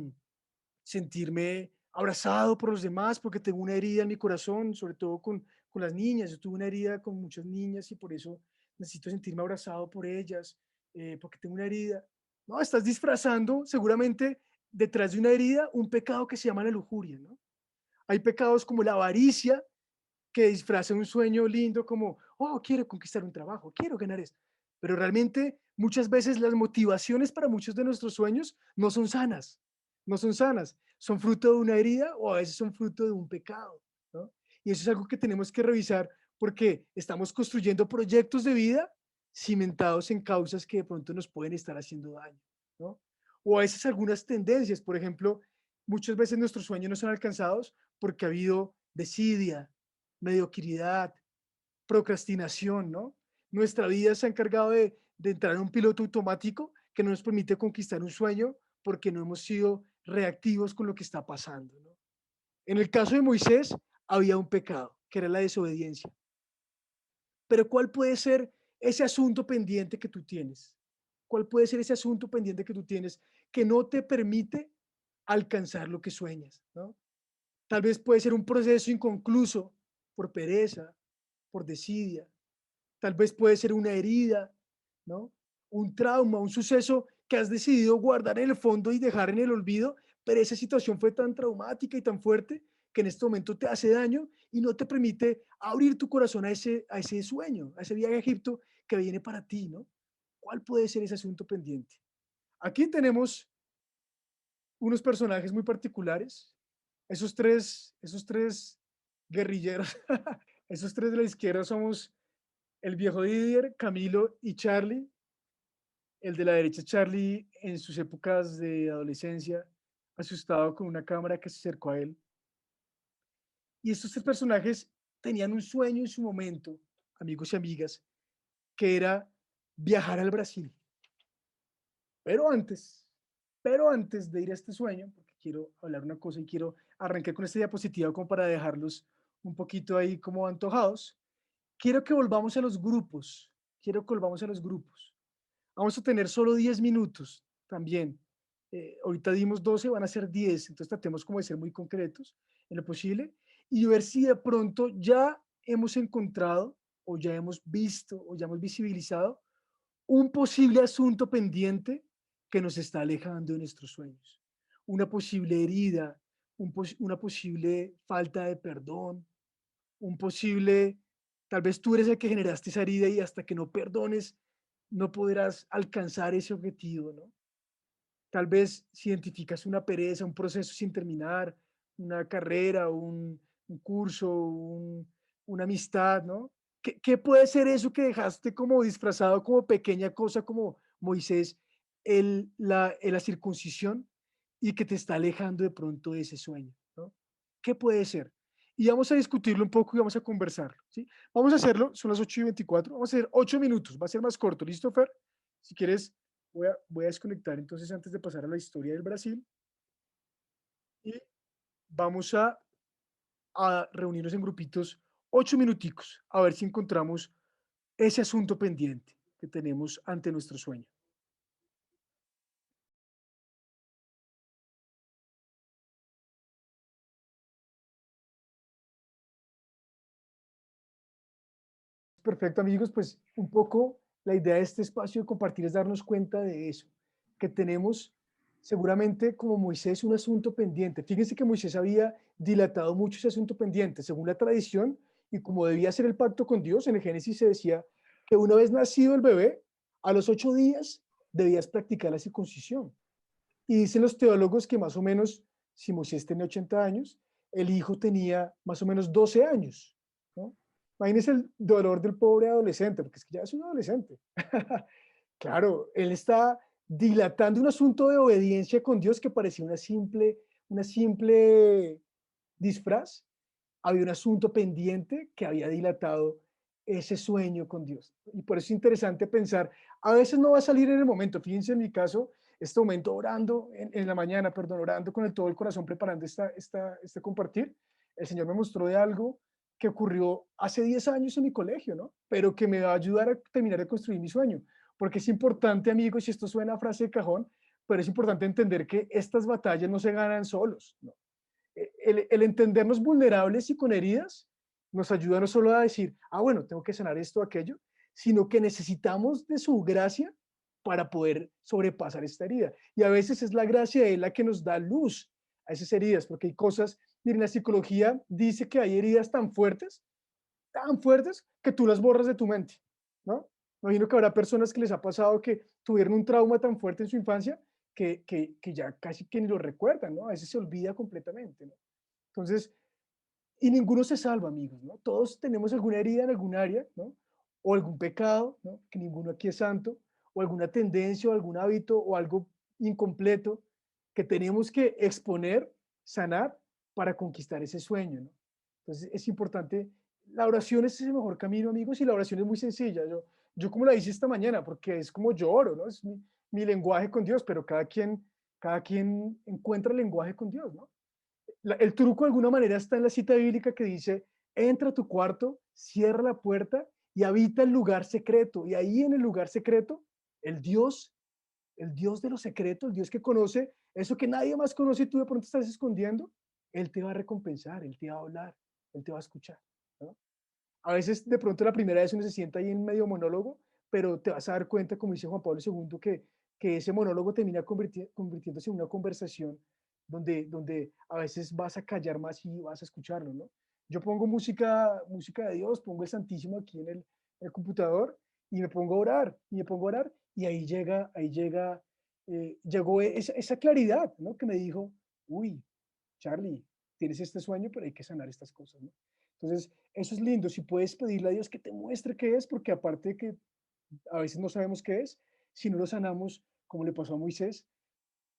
sentirme abrazado por los demás porque tengo una herida en mi corazón, sobre todo con las niñas. Yo tuve una herida con muchas niñas y por eso necesito sentirme abrazado por ellas, porque tengo una herida. No, estás disfrazando seguramente detrás de una herida un pecado que se llama la lujuria, ¿no? Hay pecados como la avaricia que disfraza un sueño lindo como, oh, quiero conquistar un trabajo, quiero ganar esto. Pero realmente muchas veces las motivaciones para muchos de nuestros sueños no son sanas, no son sanas, son fruto de una herida o a veces son fruto de un pecado, ¿no? Y eso es algo que tenemos que revisar porque estamos construyendo proyectos de vida cimentados en causas que de pronto nos pueden estar haciendo daño, ¿no? O a veces algunas tendencias, por ejemplo, muchas veces nuestros sueños no son alcanzados porque ha habido desidia, mediocridad, procrastinación, ¿no? Nuestra vida se ha encargado de entrar en un piloto automático que no nos permite conquistar un sueño porque no hemos sido reactivos con lo que está pasando, ¿no? En el caso de Moisés había un pecado, que era la desobediencia. Pero ¿cuál puede ser ese asunto pendiente que tú tienes? ¿Cuál puede ser ese asunto pendiente que tú tienes que no te permite alcanzar lo que sueñas, ¿no? Tal vez puede ser un proceso inconcluso por pereza, por desidia. Tal vez puede ser una herida, ¿no? Un trauma, un suceso que has decidido guardar en el fondo y dejar en el olvido, pero esa situación fue tan traumática y tan fuerte que en este momento te hace daño y no te permite abrir tu corazón a ese sueño, a ese viaje a Egipto que viene para ti, ¿no? ¿Cuál puede ser ese asunto pendiente? Aquí tenemos unos personajes muy particulares, esos tres guerrilleros, esos tres de la izquierda somos el viejo Didier, Camilo y Charlie. El de la derecha, Charlie, en sus épocas de adolescencia, asustado con una cámara que se acercó a él. Y estos tres personajes tenían un sueño en su momento, amigos y amigas, que era viajar al Brasil. Pero antes, pero antes de ir a este sueño, porque quiero hablar una cosa y quiero arrancar con esta diapositiva como para dejarlos un poquito ahí como antojados, quiero que volvamos a los grupos. Quiero que volvamos a los grupos. Vamos a tener solo 10 minutos también. Ahorita dimos 12, van a ser 10, entonces tratemos como de ser muy concretos en lo posible y ver si de pronto ya hemos encontrado o ya hemos visto o ya hemos visibilizado un posible asunto pendiente que nos está alejando de nuestros sueños, una posible herida, una posible falta de perdón, un posible, tal vez tú eres el que generaste esa herida y hasta que no perdones, no podrás alcanzar ese objetivo, ¿no? Tal vez si identificas una pereza, un proceso sin terminar, una carrera, un curso, una amistad, ¿no? ¿Qué puede ser eso que dejaste como disfrazado como pequeña cosa, como Moisés, la circuncisión y que te está alejando de pronto de ese sueño, ¿no? ¿Qué puede ser? Y vamos a discutirlo un poco y vamos a conversarlo, ¿sí? Vamos a hacerlo, son las 8:24, vamos a hacer 8 minutos, va a ser más corto, ¿listo, Fer? Si quieres, voy a desconectar entonces antes de pasar a la historia del Brasil y vamos a reunirnos en grupitos 8 minuticos a ver si encontramos ese asunto pendiente que tenemos ante nuestro sueño. Perfecto, amigos, pues un poco la idea de este espacio de compartir es darnos cuenta de eso, que tenemos seguramente como Moisés un asunto pendiente. Fíjense que Moisés había dilatado mucho ese asunto pendiente, según la tradición, y como debía ser el pacto con Dios, en el Génesis se decía que una vez nacido el bebé, a los 8 días debías practicar la circuncisión. Y dicen los teólogos que más o menos, si Moisés tenía 80 años, el hijo tenía más o menos 12 años, ¿no? Imagínense el dolor del pobre adolescente, porque es que ya es un adolescente. Claro, él está dilatando un asunto de obediencia con Dios que parecía una simple disfraz. Había un asunto pendiente que había dilatado ese sueño con Dios. Y por eso es interesante pensar, a veces no va a salir en el momento. Fíjense en mi caso, este momento orando, en la mañana, perdón, orando con todo el corazón, preparando este compartir, el Señor me mostró de algo que ocurrió hace 10 años en mi colegio, ¿no? Pero que me va a ayudar a terminar de construir mi sueño. Porque es importante, amigos, y esto suena a frase de cajón, pero es importante entender que estas batallas no se ganan solos, ¿no? El entendernos vulnerables y con heridas nos ayuda no solo a decir, ah, bueno, tengo que sanar esto o aquello, sino que necesitamos de su gracia para poder sobrepasar esta herida. Y a veces es la gracia de él la que nos da luz a esas heridas, porque hay cosas, miren, la psicología dice que hay heridas tan fuertes, que tú las borras de tu mente, ¿no? Imagino que habrá personas que les ha pasado que tuvieron un trauma tan fuerte en su infancia que ya casi que ni lo recuerdan, ¿no? A veces se olvida completamente, ¿no? Entonces, y ninguno se salva, amigos, ¿no? Todos tenemos alguna herida en algún área, ¿no? O algún pecado, ¿no? Que ninguno aquí es santo, o alguna tendencia, o algún hábito, o algo incompleto que tenemos que exponer, sanar para conquistar ese sueño, ¿no? Entonces, es importante, la oración es el mejor camino, amigos, y la oración es muy sencilla. Yo como la hice esta mañana, porque es como yo oro, ¿no? Es mi lenguaje con Dios, pero cada quien encuentra el lenguaje con Dios, ¿no? El truco de alguna manera está en la cita bíblica que dice, entra a tu cuarto, cierra la puerta y habita el lugar secreto. Y ahí en el lugar secreto, el Dios, el Dios de los secretos, el Dios que conoce eso que nadie más conoce y tú de pronto estás escondiendo, Él te va a recompensar, Él te va a hablar, Él te va a escuchar, ¿no? A veces de pronto la primera vez uno se sienta ahí en medio monólogo, pero te vas a dar cuenta, como dice Juan Pablo II, que ese monólogo termina convirtiéndose en una conversación donde a veces vas a callar más y vas a escucharlo, ¿no? Yo pongo música de Dios, pongo el Santísimo aquí en el computador y me pongo a orar, y llegó esa claridad, ¿no? Que me dijo, uy, Charlie, tienes este sueño, pero hay que sanar estas cosas, ¿no? Entonces, eso es lindo. Si puedes pedirle a Dios que te muestre qué es, porque aparte de que a veces no sabemos qué es, si no lo sanamos, como le pasó a Moisés,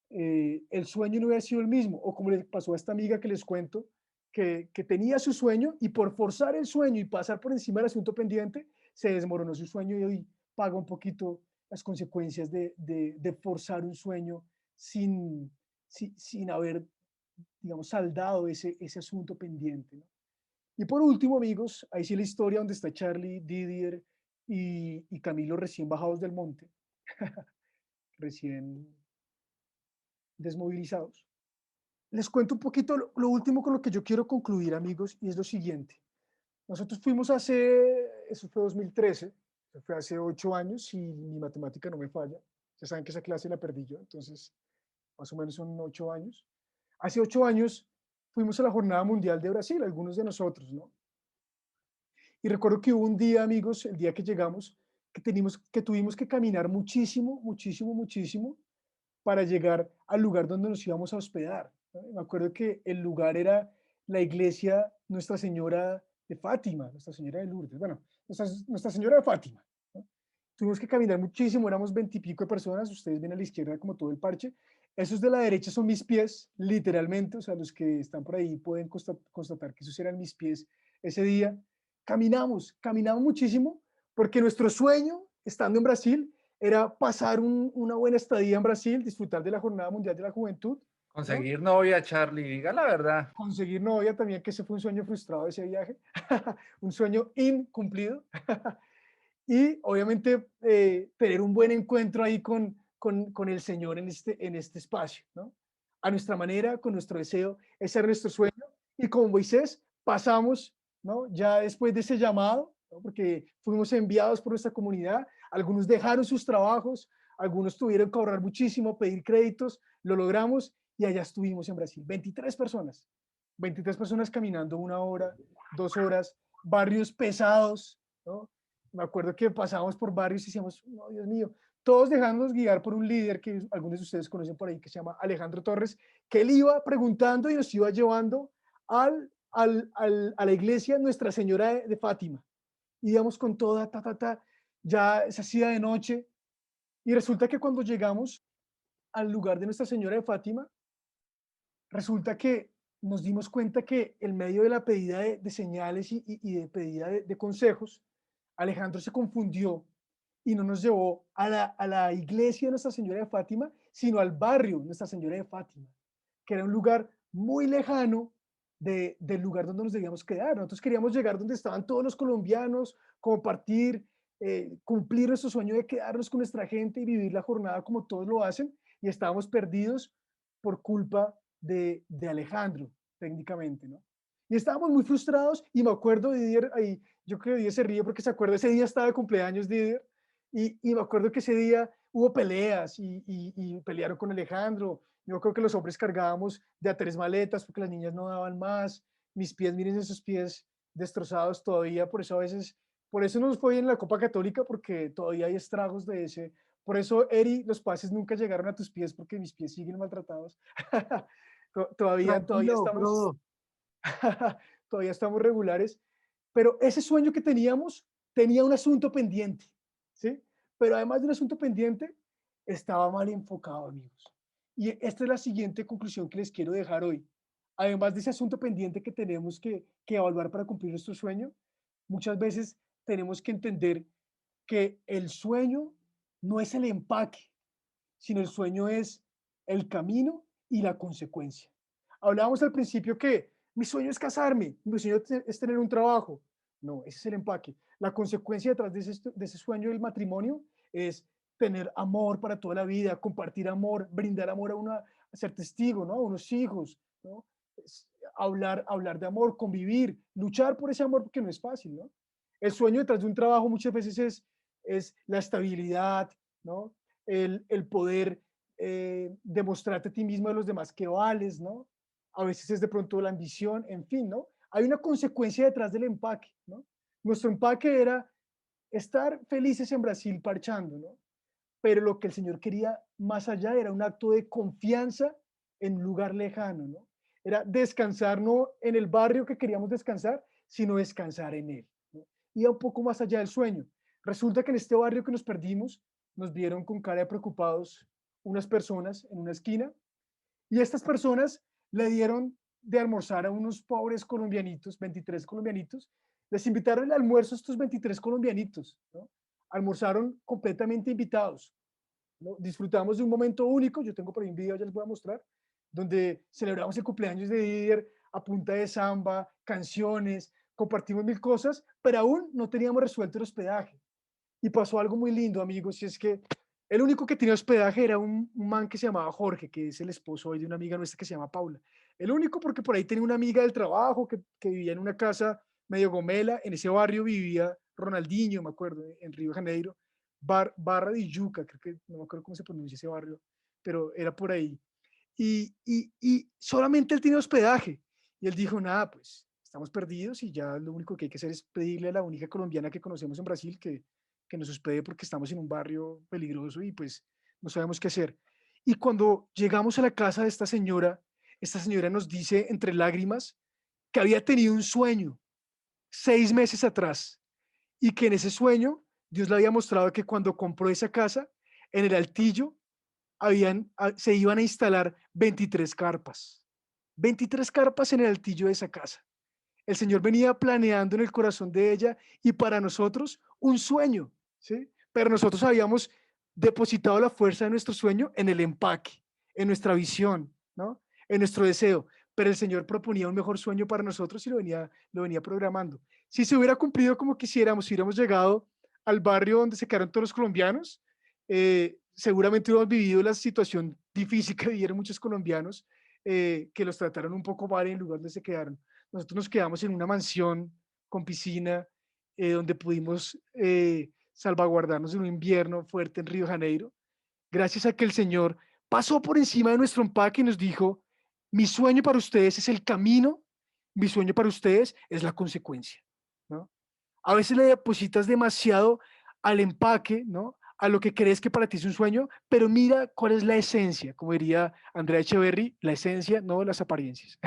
el sueño no hubiera sido el mismo, o como le pasó a esta amiga que les cuento, que tenía su sueño y por forzar el sueño y pasar por encima del asunto pendiente, se desmoronó su sueño y hoy paga un poquito las consecuencias de forzar un sueño sin, sin haber, digamos, saldado ese asunto pendiente, ¿no? Y por último, amigos, ahí sí la historia donde está Charlie, Didier y Camilo recién bajados del monte. recién desmovilizados. Les cuento un poquito lo último con lo que yo quiero concluir, amigos, y es lo siguiente. Nosotros fuimos eso fue 2013, eso fue hace 8 años, si mi matemática no me falla. Ya saben que esa clase la perdí yo, entonces más o menos son 8 años. Hace 8 años fuimos a la Jornada Mundial de Brasil, algunos de nosotros, ¿no? Y recuerdo que hubo un día, amigos, el día que llegamos, que tuvimos que caminar muchísimo, muchísimo, muchísimo para llegar al lugar donde nos íbamos a hospedar, ¿no? Me acuerdo que el lugar era la iglesia Nuestra Señora de Fátima, Nuestra Señora de Lourdes, bueno, Nuestra Señora de Fátima, ¿no? Tuvimos que caminar muchísimo, éramos 20 y pico de personas, ustedes ven a la izquierda como todo el parche, esos de la derecha son mis pies, literalmente, o sea, los que están por ahí pueden constatar que esos eran mis pies ese día. Caminamos muchísimo, porque nuestro sueño, estando en Brasil, era pasar una buena estadía en Brasil, disfrutar de la Jornada Mundial de la Juventud, ¿no? Conseguir novia, Charlie, diga la verdad. Conseguir novia también, que ese fue un sueño frustrado ese viaje, un sueño incumplido. Y obviamente tener un buen encuentro ahí con el Señor en este espacio, ¿no? A nuestra manera, con nuestro deseo, ese era nuestro sueño. Y como Moisés, pasamos, ¿no? Ya después de ese llamado, ¿no? Porque fuimos enviados por nuestra comunidad, algunos dejaron sus trabajos, algunos tuvieron que ahorrar muchísimo, pedir créditos, lo logramos y allá estuvimos en Brasil. 23 personas caminando 1 hora, 2 horas, barrios pesados, ¿no? Me acuerdo que pasábamos por barrios y decíamos, no, Dios mío, todos dejándonos guiar por un líder que algunos de ustedes conocen por ahí, que se llama Alejandro Torres, que él iba preguntando y nos iba llevando a la iglesia Nuestra Señora de Fátima. Íbamos con toda, ya se hacía de noche, y resulta que cuando llegamos al lugar de Nuestra Señora de Fátima, resulta que nos dimos cuenta que en medio de la pedida de señales y de pedida de consejos, Alejandro se confundió y no nos llevó a la iglesia de Nuestra Señora de Fátima, sino al barrio Nuestra Señora de Fátima, que era un lugar muy lejano del lugar donde nos debíamos quedar. Nosotros queríamos llegar donde estaban todos los colombianos, compartir, cumplir nuestro sueño de quedarnos con nuestra gente y vivir la jornada como todos lo hacen, y estábamos perdidos por culpa de Alejandro, técnicamente, ¿no? Y estábamos muy frustrados y me acuerdo de Didier, ahí, yo creo que Didier se ríe porque se acuerda, ese día estaba de cumpleaños Didier, y me acuerdo que ese día hubo peleas y pelearon con Alejandro. Yo creo que los hombres cargábamos de a 3 maletas porque las niñas no daban más. Mis pies, miren esos pies destrozados todavía, por eso a veces, por eso nos fue en la Copa Católica, porque todavía hay estragos de ese. Por eso, Eri, los pases nunca llegaron a tus pies porque mis pies siguen maltratados. Todavía Tranquilo, estamos, Frodo. todavía estamos regulares, pero ese sueño que teníamos tenía un asunto pendiente, ¿sí? Pero además de un asunto pendiente, estaba mal enfocado, amigos. Y esta es la siguiente conclusión que les quiero dejar hoy. Además de ese asunto pendiente que tenemos que evaluar para cumplir nuestro sueño, muchas veces tenemos que entender que el sueño no es el empaque, sino el sueño es el camino y la consecuencia. Hablábamos al principio que mi sueño es casarme, mi sueño es tener un trabajo. No, ese es el empaque. La consecuencia detrás de ese sueño del matrimonio es tener amor para toda la vida, compartir amor, brindar amor a ser testigo, ¿no? A unos hijos, ¿no? Hablar de amor, convivir, luchar por ese amor porque no es fácil, ¿no? El sueño detrás de un trabajo muchas veces es la estabilidad, ¿no? El poder demostrarte a ti mismo a los demás que vales, ¿no? A veces es de pronto la ambición, en fin, ¿no? Hay una consecuencia detrás del empaque, ¿no? Nuestro empaque era estar felices en Brasil parchando, ¿no? Pero lo que el Señor quería más allá era un acto de confianza en un lugar lejano, ¿no? Era descansar no en el barrio que queríamos descansar, sino descansar en Él, ¿no? Iba un poco más allá del sueño. Resulta que en este barrio que nos perdimos, nos vieron con cara de preocupados unas personas en una esquina, y estas personas le dieron de almorzar a unos pobres colombianitos, 23 colombianitos, les invitaron el almuerzo a estos 23 colombianitos, ¿no? Almorzaron completamente invitados, ¿no? Disfrutamos de un momento único, yo tengo por ahí un video, ya les voy a mostrar, donde celebramos el cumpleaños de Didier a punta de samba, canciones, compartimos mil cosas, pero aún no teníamos resuelto el hospedaje. Y pasó algo muy lindo, amigos, y es que El único que tenía hospedaje era un man que se llamaba Jorge, que es el esposo hoy de una amiga nuestra que se llama Paula. El único porque por ahí tenía una amiga del trabajo que vivía en una casa medio gomela. En ese barrio vivía Ronaldinho, me acuerdo, en Río de Janeiro. Barra de Yuca, creo que no me acuerdo cómo se pronuncia ese barrio, pero era por ahí. Y solamente él tenía hospedaje. Y él dijo, nada, pues estamos perdidos y ya lo único que hay que hacer es pedirle a la única colombiana que conocemos en Brasil que nos hospede porque estamos en un barrio peligroso y pues no sabemos qué hacer. Y cuando llegamos a la casa de esta señora nos dice entre lágrimas que había tenido un sueño 6 meses atrás y que en ese sueño Dios le había mostrado que cuando compró esa casa, en el altillo se iban a instalar 23 carpas. 23 carpas en el altillo de esa casa. El Señor venía planeando en el corazón de ella y para nosotros un sueño, ¿sí? Pero nosotros habíamos depositado la fuerza de nuestro sueño en el empaque, en nuestra visión, ¿no? En nuestro deseo. Pero el Señor proponía un mejor sueño para nosotros y lo venía programando. Si se hubiera cumplido como quisiéramos, si hubiéramos llegado al barrio donde se quedaron todos los colombianos, seguramente hubiéramos vivido la situación difícil que vivieron muchos colombianos, que los trataron un poco mal en el lugar donde se quedaron. Nosotros nos quedamos en una mansión con piscina, donde pudimos salvaguardarnos en un invierno fuerte en Río de Janeiro, gracias a que el Señor pasó por encima de nuestro empaque y nos dijo, mi sueño para ustedes es el camino, mi sueño para ustedes es la consecuencia, ¿no? A veces le depositas demasiado al empaque, ¿no? A lo que crees que para ti es un sueño, pero mira cuál es la esencia, como diría Andrea Echeverry, la esencia, no las apariencias.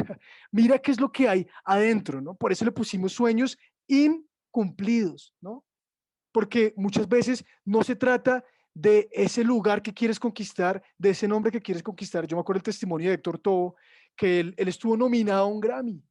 Mira qué es lo que hay adentro, ¿no? Por eso le pusimos sueños incumplidos, ¿no? Porque muchas veces no se trata de ese lugar que quieres conquistar, de ese nombre que quieres conquistar. Yo me acuerdo el testimonio de Héctor Tobo, que él estuvo nominado a un Grammy,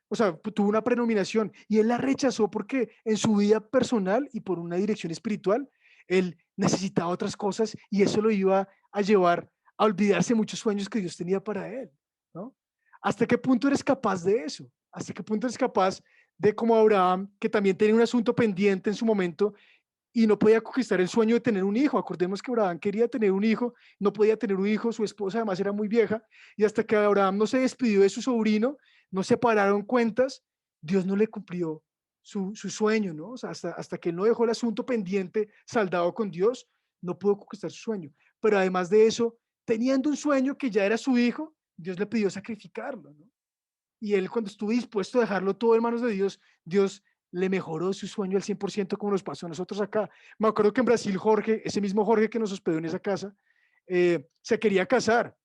o sea, tuvo una prenominación y él la rechazó porque en su vida personal y por una dirección espiritual, él necesitaba otras cosas y eso lo iba a llevar a olvidarse de muchos sueños que Dios tenía para él, ¿no? ¿Hasta qué punto eres capaz de eso? ¿Hasta qué punto eres capaz de, como Abraham, que también tenía un asunto pendiente en su momento y no podía conquistar el sueño de tener un hijo? Acordemos que Abraham quería tener un hijo, no podía tener un hijo, su esposa además era muy vieja, y hasta que Abraham no se despidió de su sobrino, no se pararon cuentas, Dios no le cumplió su sueño, ¿no? O sea, hasta que él no dejó el asunto pendiente, saldado con Dios, no pudo conquistar su sueño. Pero además de eso, teniendo un sueño que ya era su hijo, Dios le pidió sacrificarlo, ¿no? Y él, cuando estuvo dispuesto a dejarlo todo en manos de Dios, Dios le mejoró su sueño al 100%, como nos pasó a nosotros acá. Me acuerdo que en Brasil Jorge, ese mismo Jorge que nos hospedó en esa casa, se quería casar,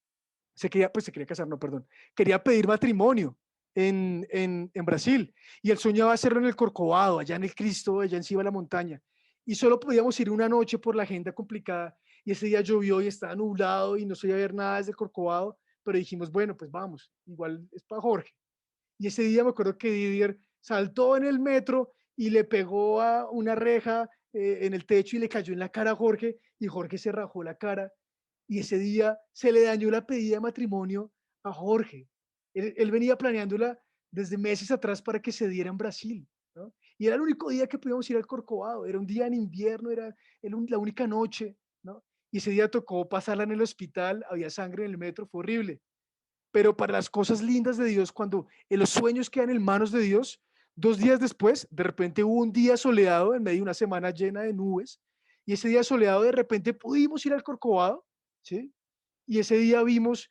se quería casar, no, perdón, quería pedir matrimonio en Brasil, y él soñaba hacerlo en el Corcovado, allá en el Cristo, allá encima de la montaña, y solo podíamos ir una noche por la agenda complicada, y ese día llovió y estaba nublado y no se iba a ver nada desde el Corcovado, pero dijimos, bueno, pues vamos, igual es para Jorge. Y ese día me acuerdo que Didier saltó en el metro y le pegó a una reja en el techo y le cayó en la cara a Jorge, y Jorge se rajó la cara, y ese día se le dañó la pedida de matrimonio a Jorge. Él venía planeándola desde meses atrás para que se diera en Brasil, ¿no? Y era el único día que podíamos ir al Corcovado, era un día en invierno, era la única noche, ¿no? Y ese día tocó pasarla en el hospital, había sangre en el metro, fue horrible. Pero para las cosas lindas de Dios, cuando en los sueños quedan en manos de Dios, 2 días después, de repente hubo un día soleado en medio de una semana llena de nubes, y ese día soleado de repente pudimos ir al Corcovado, ¿sí? Y ese día vimos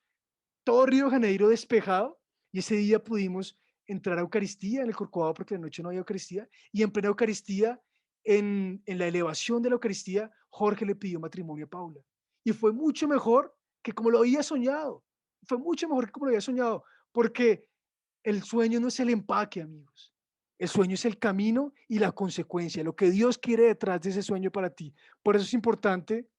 todo Río de Janeiro despejado, y ese día pudimos entrar a Eucaristía en el Corcovado porque de noche no había Eucaristía, y en plena Eucaristía, en la elevación de la Eucaristía, Jorge le pidió matrimonio a Paula. Y fue mucho mejor que como lo había soñado, fue mucho mejor que como lo había soñado, porque el sueño no es el empaque, amigos. El sueño es el camino y la consecuencia, lo que Dios quiere detrás de ese sueño para ti. Por eso es importante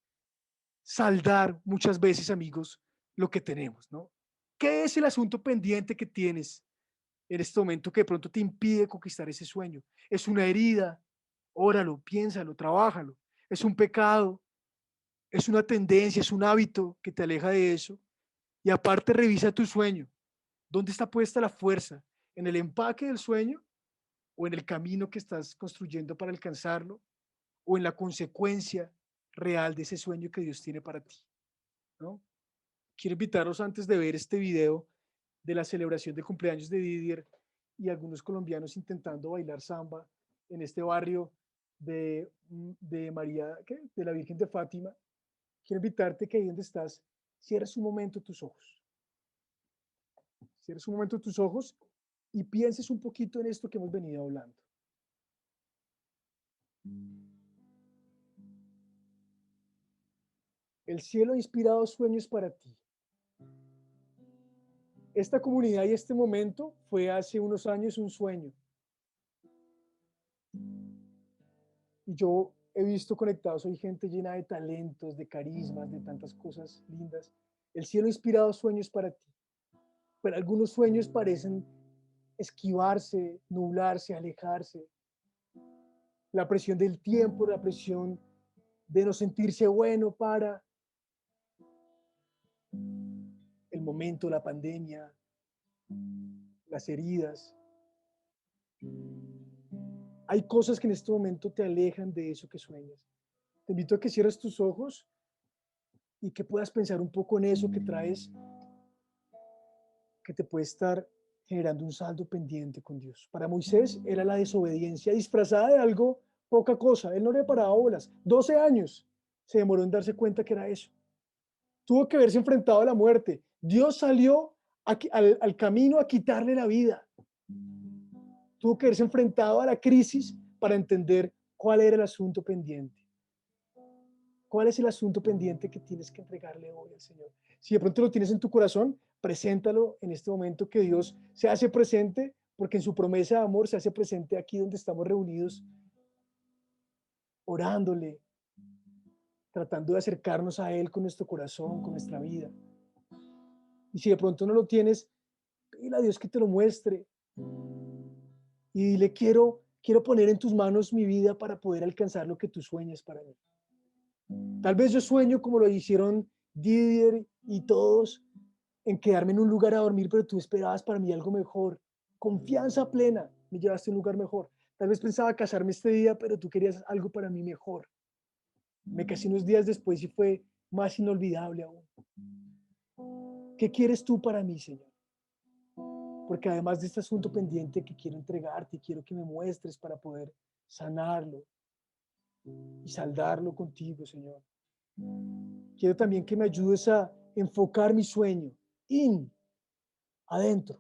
saldar muchas veces, amigos, lo que tenemos, ¿no? ¿Qué es el asunto pendiente que tienes en este momento que de pronto te impide conquistar ese sueño? ¿Es una herida? Óralo, piénsalo, trabájalo. ¿Es un pecado? ¿Es una tendencia? ¿Es un hábito que te aleja de eso? Y aparte, revisa tu sueño. ¿Dónde está puesta la fuerza? ¿En el empaque del sueño o en el camino que estás construyendo para alcanzarlo? ¿O en la consecuencia real de ese sueño que Dios tiene para ti, ¿no? Quiero invitarlos antes de ver este video de la celebración de cumpleaños de Didier y algunos colombianos intentando bailar samba en este barrio de María, ¿qué? De la Virgen de Fátima. Quiero invitarte que ahí donde estás, cierres un momento tus ojos. Cierres un momento tus ojos y pienses un poquito en esto que hemos venido hablando. El cielo ha inspirado sueños para ti. Esta comunidad y este momento fue hace unos años un sueño. Y yo he visto conectados hoy gente llena de talentos, de carismas, de tantas cosas lindas. El cielo ha inspirado sueños para ti. Pero algunos sueños parecen esquivarse, nublarse, alejarse. La presión del tiempo, la presión de no sentirse bueno para el momento, la pandemia, las heridas. Hay cosas que en este momento te alejan de eso que sueñas. Te invito a que cierres tus ojos y que puedas pensar un poco en eso que traes, que te puede estar generando un saldo pendiente con Dios. Para Moisés era la desobediencia disfrazada de algo poca cosa. Él no le paraba bolas. 12 años se demoró en darse cuenta que era eso. Tuvo que verse enfrentado a la muerte. Dios salió al camino a quitarle la vida. Tuvo que verse enfrentado a la crisis para entender cuál era el asunto pendiente. ¿Cuál es el asunto pendiente que tienes que entregarle hoy al Señor? Si de pronto lo tienes en tu corazón, preséntalo en este momento, que Dios se hace presente, porque en su promesa de amor se hace presente aquí donde estamos reunidos, orándole, tratando de acercarnos a Él con nuestro corazón, con nuestra vida. Y si de pronto no lo tienes, pídele a Dios que te lo muestre. Y dile, quiero poner en tus manos mi vida para poder alcanzar lo que tú sueñas para mí. Tal vez yo sueño como lo hicieron Didier y todos, en quedarme en un lugar a dormir, pero tú esperabas para mí algo mejor. Confianza plena, me llevaste a un lugar mejor. Tal vez pensaba casarme este día, pero tú querías algo para mí mejor. Me casé unos días después y fue más inolvidable aún. ¿Qué quieres tú para mí, Señor? Porque además de este asunto pendiente que quiero entregarte, quiero que me muestres para poder sanarlo y saldarlo contigo, Señor. Quiero también que me ayudes a enfocar mi sueño adentro.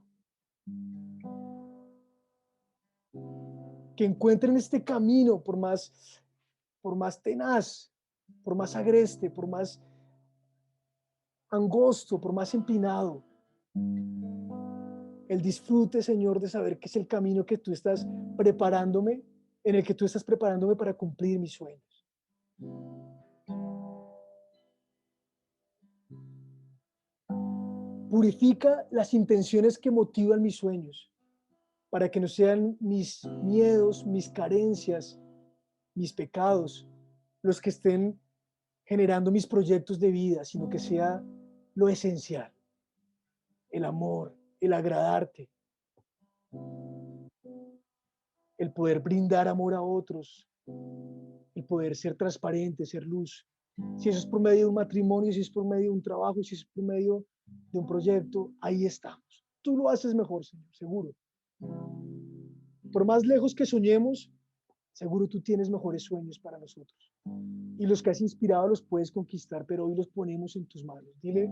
Que encuentren este camino por más tenaz, por más agreste, por más angosto, por más empinado. El disfrute, Señor, de saber que es el camino que tú estás preparándome, en el que tú estás preparándome para cumplir mis sueños. Purifica las intenciones que motivan mis sueños, para que no sean mis miedos, mis carencias, mis pecados, los que estén generando mis proyectos de vida, sino que sea lo esencial, el amor, el agradarte, el poder brindar amor a otros, el poder ser transparente, ser luz. Si eso es por medio de un matrimonio, si es por medio de un trabajo, si es por medio de un proyecto, ahí estamos. Tú lo haces mejor, Señor, seguro. Por más lejos que soñemos, seguro tú tienes mejores sueños para nosotros. Y los que has inspirado los puedes conquistar, pero hoy los ponemos en tus manos. Dile,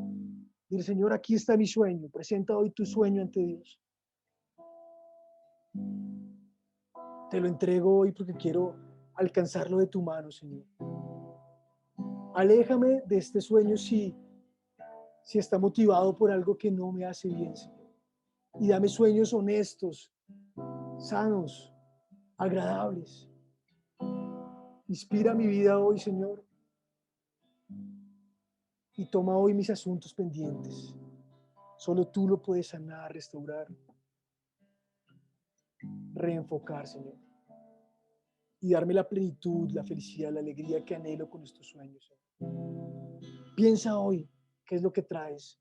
Señor, aquí está mi sueño. Presenta hoy tu sueño ante Dios. Te lo entrego hoy porque quiero alcanzarlo de tu mano, Señor. Aléjame de este sueño si está motivado por algo que no me hace bien, Señor. Y dame sueños honestos, sanos, agradables. Inspira mi vida hoy, Señor. Y toma hoy mis asuntos pendientes. Solo tú lo puedes sanar, restaurar, reenfocar, Señor. Y darme la plenitud, la felicidad, la alegría que anhelo con estos sueños, Señor. Piensa hoy qué es lo que traes.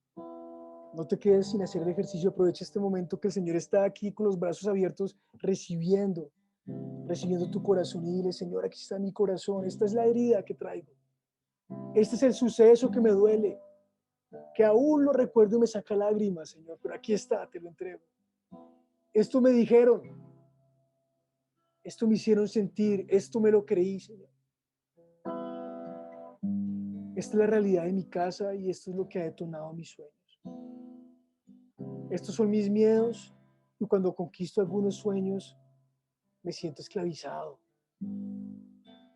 No te quedes sin hacer el ejercicio. Aprovecha este momento que el Señor está aquí con los brazos abiertos, recibiendo tu corazón, y dile, Señor, aquí está mi corazón. Esta es la herida que traigo. Este es el suceso que me duele, que aún lo recuerdo y me saca lágrimas, Señor, pero aquí está, te lo entrego. Esto me dijeron, esto me hicieron sentir, esto me lo creí, Señor. Esta es la realidad de mi casa y esto es lo que ha detonado mis sueños. Estos son mis miedos y cuando conquisto algunos sueños me siento esclavizado.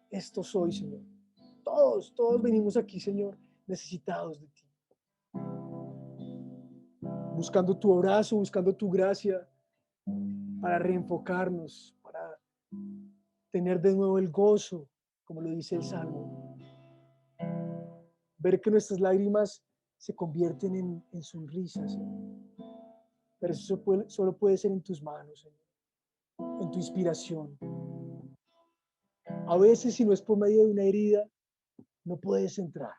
Esto soy, Señor. Todos venimos aquí, Señor, necesitados de ti. Buscando tu abrazo, buscando tu gracia para reenfocarnos, para tener de nuevo el gozo, como lo dice el Salmo. Ver que nuestras lágrimas se convierten en sonrisas, Señor. Pero eso solo puede ser en tus manos, Señor, en tu inspiración. A veces, si no es por medio de una herida, no puedes entrar,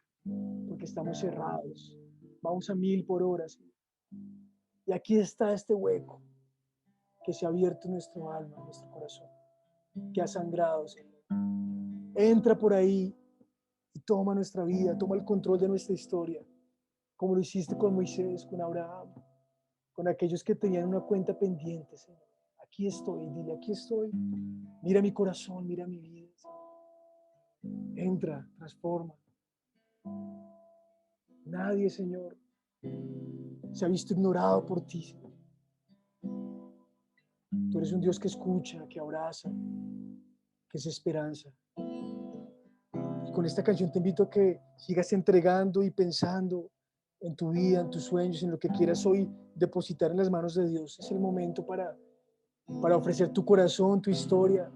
porque estamos cerrados. Vamos a 1000 por hora, Señor. Y aquí está este hueco que se ha abierto en nuestro alma, en nuestro corazón, que ha sangrado, Señor. Entra por ahí y toma nuestra vida, toma el control de nuestra historia, como lo hiciste con Moisés, con Abraham, con aquellos que tenían una cuenta pendiente, Señor. Aquí estoy, dile, aquí estoy. Mira mi corazón, mira mi vida, Señor. Entra, transforma. Nadie, Señor, se ha visto ignorado por ti, Señor. Tú eres un Dios que escucha, que abraza, que es esperanza. Y con esta canción te invito a que sigas entregando y pensando en tu vida, en tus sueños, en lo que quieras hoy depositar en las manos de Dios. Es el momento para ofrecer tu corazón, tu historia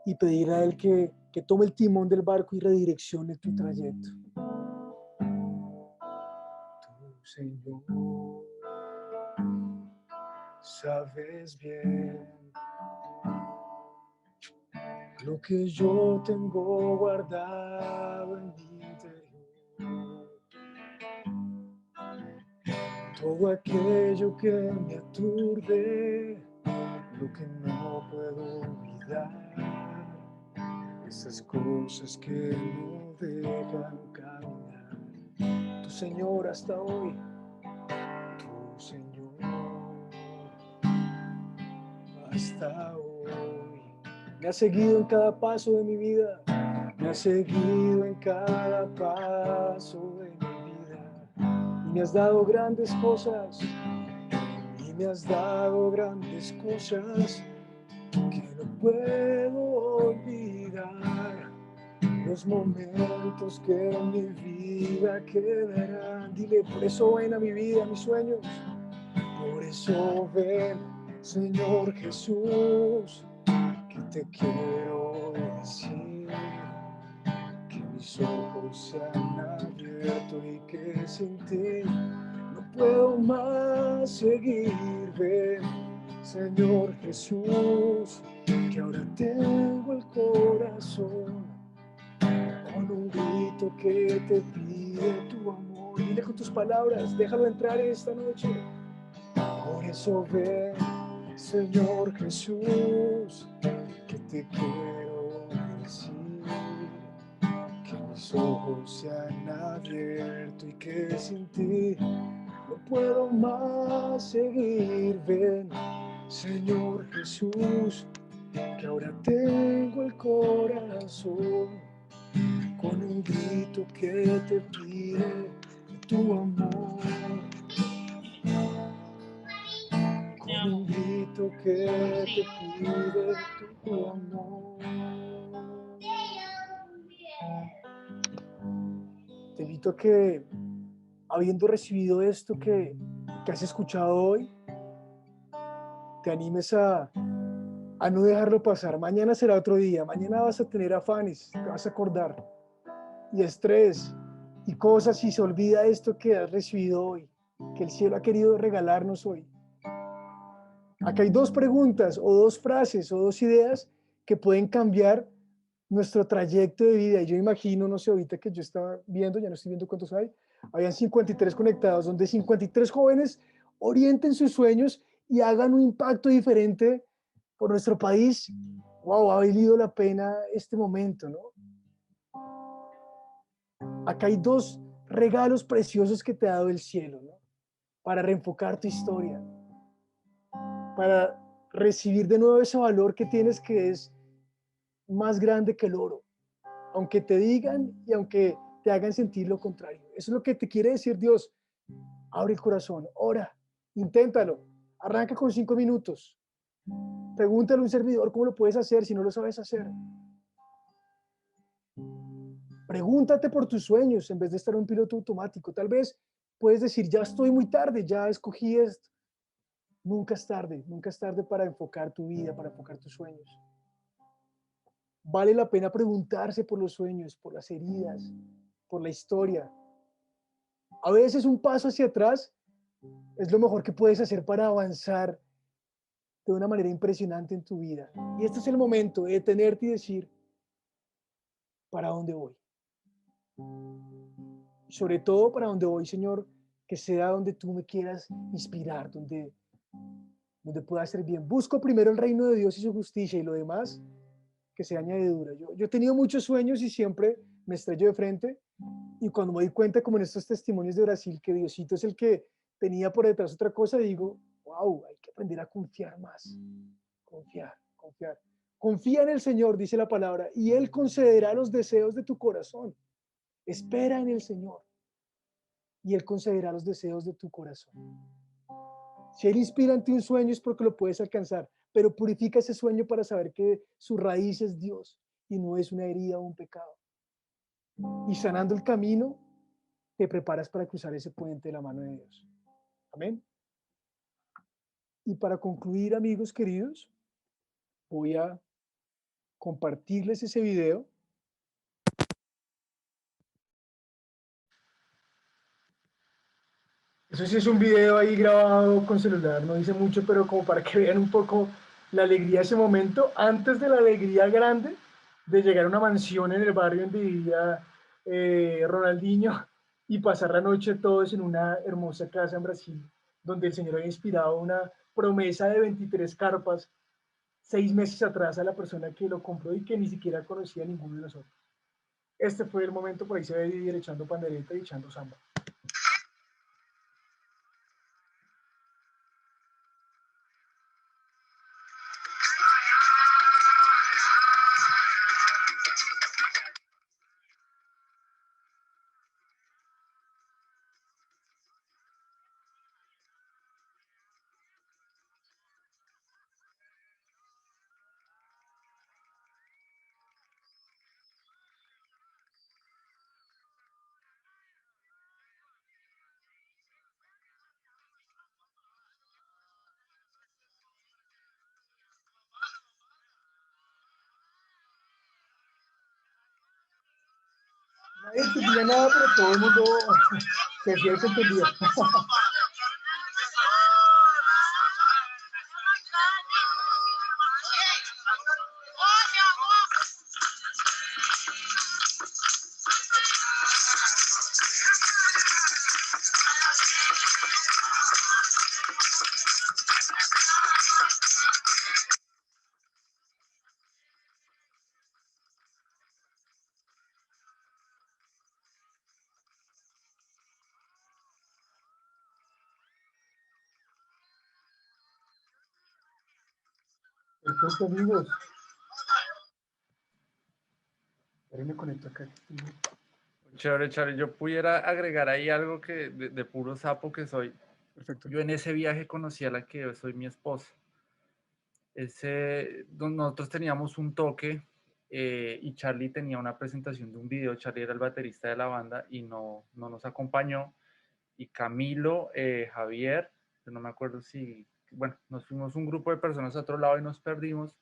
y pedir a Él que tome el timón del barco y redireccione tu trayecto. Tú, Señor, sabes bien lo que yo tengo guardado en mi interior. Todo aquello que me aturde, lo que no puedo olvidar, esas cosas que no dejan caminar. Tu Señor hasta hoy, tu Señor hasta hoy, me ha seguido en cada paso de mi vida, me ha seguido en cada paso de mi vida, y me has dado grandes cosas. Y me has dado grandes cosas que no puedo olvidar. Los momentos que en mi vida quedarán. Dile, por eso ven a mi vida, a mis sueños. Por eso ven, Señor Jesús, que te quiero decir. Que mis ojos se han abierto y que sin ti no puedo más seguir. Ven, Señor Jesús, que ahora tengo el corazón con un grito que te pide tu amor. Dile con tus palabras, déjalo entrar esta noche. Por eso ven, Señor Jesús, que te quiero decir. Que mis ojos se han abierto y que sin ti no puedo más seguir. Ven, Señor Jesús, que ahora tengo el corazón con un grito que te pide tu amor. Con un grito que te pide tu amor. Te invito a que, habiendo recibido esto que has escuchado hoy, te animes a no dejarlo pasar. Mañana será otro día, mañana vas a tener afanes, te vas a acordar, y estrés, y cosas, y se olvida esto que has recibido hoy, que el cielo ha querido regalarnos hoy. Acá hay 2 preguntas, o 2 frases, o 2 ideas que pueden cambiar nuestro trayecto de vida. Y yo imagino, no sé, ahorita que yo estaba viendo, ya no estoy viendo cuántos hay, habían 53 conectados, donde 53 jóvenes orienten sus sueños y hagan un impacto diferente por nuestro país. Wow, ha valido la pena este momento, ¿no? Acá hay dos regalos preciosos que te ha dado el cielo, ¿no? Para reenfocar tu historia, para recibir de nuevo ese valor que tienes, que es más grande que el oro, aunque te digan y aunque te hagan sentir lo contrario. Eso es lo que te quiere decir Dios. Abre el corazón, ora, inténtalo, arranca con 5 minutos. Pregúntale a un servidor cómo lo puedes hacer si no lo sabes hacer. Pregúntate por tus sueños en vez de estar en un piloto automático. Tal vez puedes decir, ya estoy muy tarde, ya escogí esto. Nunca es tarde para enfocar tu vida, para enfocar tus sueños. Vale la pena preguntarse por los sueños, por las heridas, por la historia. A veces un paso hacia atrás es lo mejor que puedes hacer para avanzar de una manera impresionante en tu vida. Y este es el momento de detenerte y decir, ¿para dónde voy? Sobre todo para dónde voy, Señor, que sea donde tú me quieras inspirar, donde pueda hacer bien. Busco primero el reino de Dios y su justicia y lo demás que sea añadidura. Yo he tenido muchos sueños y siempre me estrello de frente, y cuando me doy cuenta, como en estos testimonios de Brasil, que Diosito es el que tenía por detrás otra cosa, digo, wow, hay que aprender a confiar más. Confiar, confiar. Confía en el Señor, dice la palabra, y Él concederá los deseos de tu corazón. Espera en el Señor y Él concederá los deseos de tu corazón. Si Él inspira en ti un sueño es porque lo puedes alcanzar, pero purifica ese sueño para saber que su raíz es Dios y no es una herida o un pecado. Y sanando el camino, te preparas para cruzar ese puente de la mano de Dios. Amén. Y para concluir, amigos queridos, voy a compartirles ese video. Eso sí es un video ahí grabado con celular, no dice mucho, pero como para que vean un poco la alegría de ese momento, antes de la alegría grande de llegar a una mansión en el barrio donde vivía Ronaldinho y pasar la noche todos en una hermosa casa en Brasil, donde el Señor había inspirado una promesa de 23 carpas 6 meses atrás a la persona que lo compró y que ni siquiera conocía a ninguno de nosotros. Este fue el momento, por ahí se ve vivir echando pandereta y echando samba. Nadie entendía nada, pero todo el mundo se hacía que entendía. Perfecto, amigos. Ahora me conecto acá. Chévere, chévere. Yo pudiera agregar ahí algo que de puro sapo que soy. Perfecto. Yo en ese viaje conocí a la que hoy soy mi esposa. Nosotros teníamos un toque y Charlie tenía una presentación de un video. Charlie era el baterista de la banda y no nos acompañó. Y Camilo, Javier, yo no me acuerdo si, bueno, nos fuimos un grupo de personas a otro lado y nos perdimos.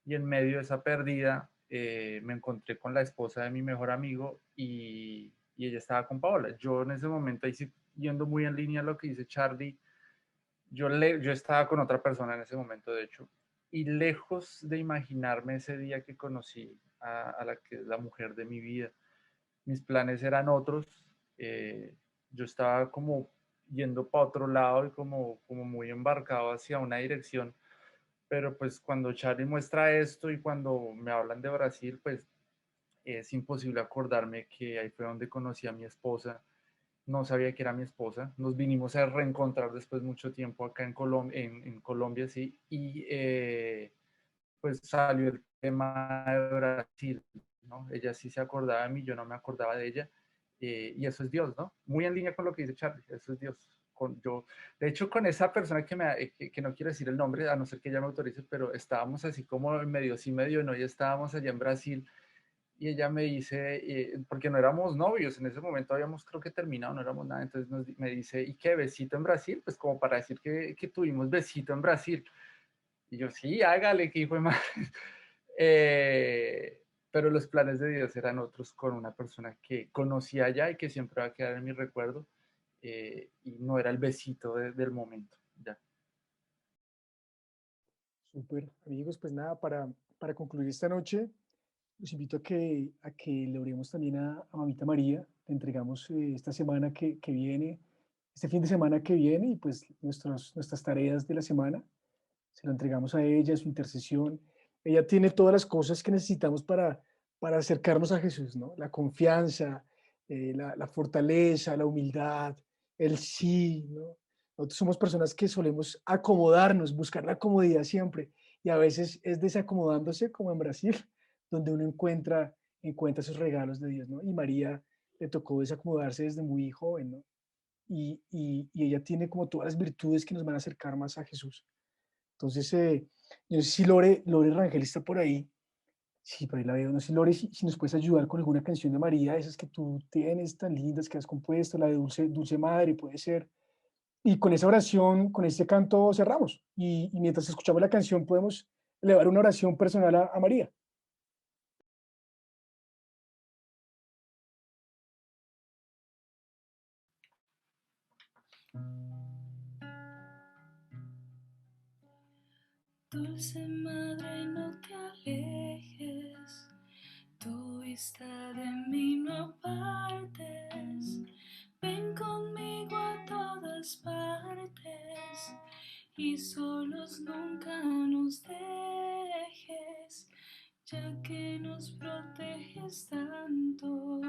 Y en medio de esa pérdida me encontré con la esposa de mi mejor amigo y ella estaba con Paola. Yo en ese momento, ahí sí, yendo muy en línea a lo que dice Charlie, yo estaba con otra persona en ese momento, de hecho, y lejos de imaginarme ese día que conocí a la que es la mujer de mi vida, mis planes eran otros. Yo estaba como yendo para otro lado y como muy embarcado hacia una dirección, pero pues cuando Charlie muestra esto y cuando me hablan de Brasil, pues Es imposible acordarme que ahí fue donde conocí a mi esposa. No sabía que era mi esposa. Nos vinimos a reencontrar después de mucho tiempo acá en Colombia, sí. Y pues salió el tema de Brasil, ¿no? Ella sí se acordaba de mí, yo no me acordaba de ella. Y eso es Dios, ¿no? Muy en línea con lo que dice Charlie, eso es Dios. De hecho, con esa persona que no quiero decir el nombre, a no ser que ella me autorice, pero estábamos así como medio sí, medio no, y estábamos allá en Brasil y ella me dice, porque no éramos novios, en ese momento habíamos creo que terminado, no éramos nada, entonces me dice, ¿y qué, besito en Brasil? Pues como para decir que tuvimos besito en Brasil. Y yo, sí, hágale, que hijo de madre. Pero los planes de Dios eran otros con una persona que conocía allá y que siempre va a quedar en mi recuerdo, y no era el besito del momento. Ya. Súper, amigos, pues nada, para concluir esta noche, los invito a que le oremos también a Mamita María. Le entregamos esta semana que viene, este fin de semana que viene, y pues nuestras tareas de la semana. Se lo entregamos a ella, su intercesión. Ella tiene todas las cosas que necesitamos para acercarnos a Jesús, ¿no? La confianza, la fortaleza, la humildad, el sí, ¿no? Nosotros somos personas que solemos acomodarnos, buscar la comodidad siempre, y a veces es desacomodándose, como en Brasil, donde uno encuentra esos regalos de Dios, ¿no? Y María le tocó desacomodarse desde muy joven, ¿no? Y ella tiene como todas las virtudes que nos van a acercar más a Jesús. Entonces, yo no sé si Lore Rangel está por ahí. Sí, por ahí la veo. No sé si Lore, si nos puedes ayudar con alguna canción de María, esas que tú tienes tan lindas que has compuesto, la de Dulce Madre, puede ser. Y con esa oración, con este canto cerramos. Y mientras escuchamos la canción, podemos elevar una oración personal a María. Dulce madre, no te alejes, tu vista de mí no apartes. Ven conmigo a todas partes y solos nunca nos dejes, ya que nos proteges tanto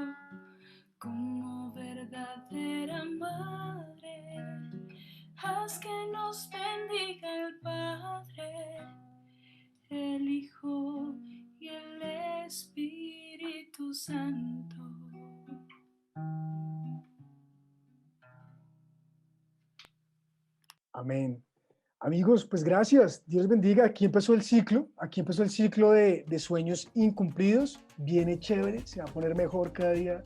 como verdadera madre. Haz que nos bendiga el Padre, el Hijo y el Espíritu Santo. Amén. Amigos, pues gracias. Dios bendiga. Aquí empezó el ciclo de sueños incumplidos. Viene chévere, se va a poner mejor cada día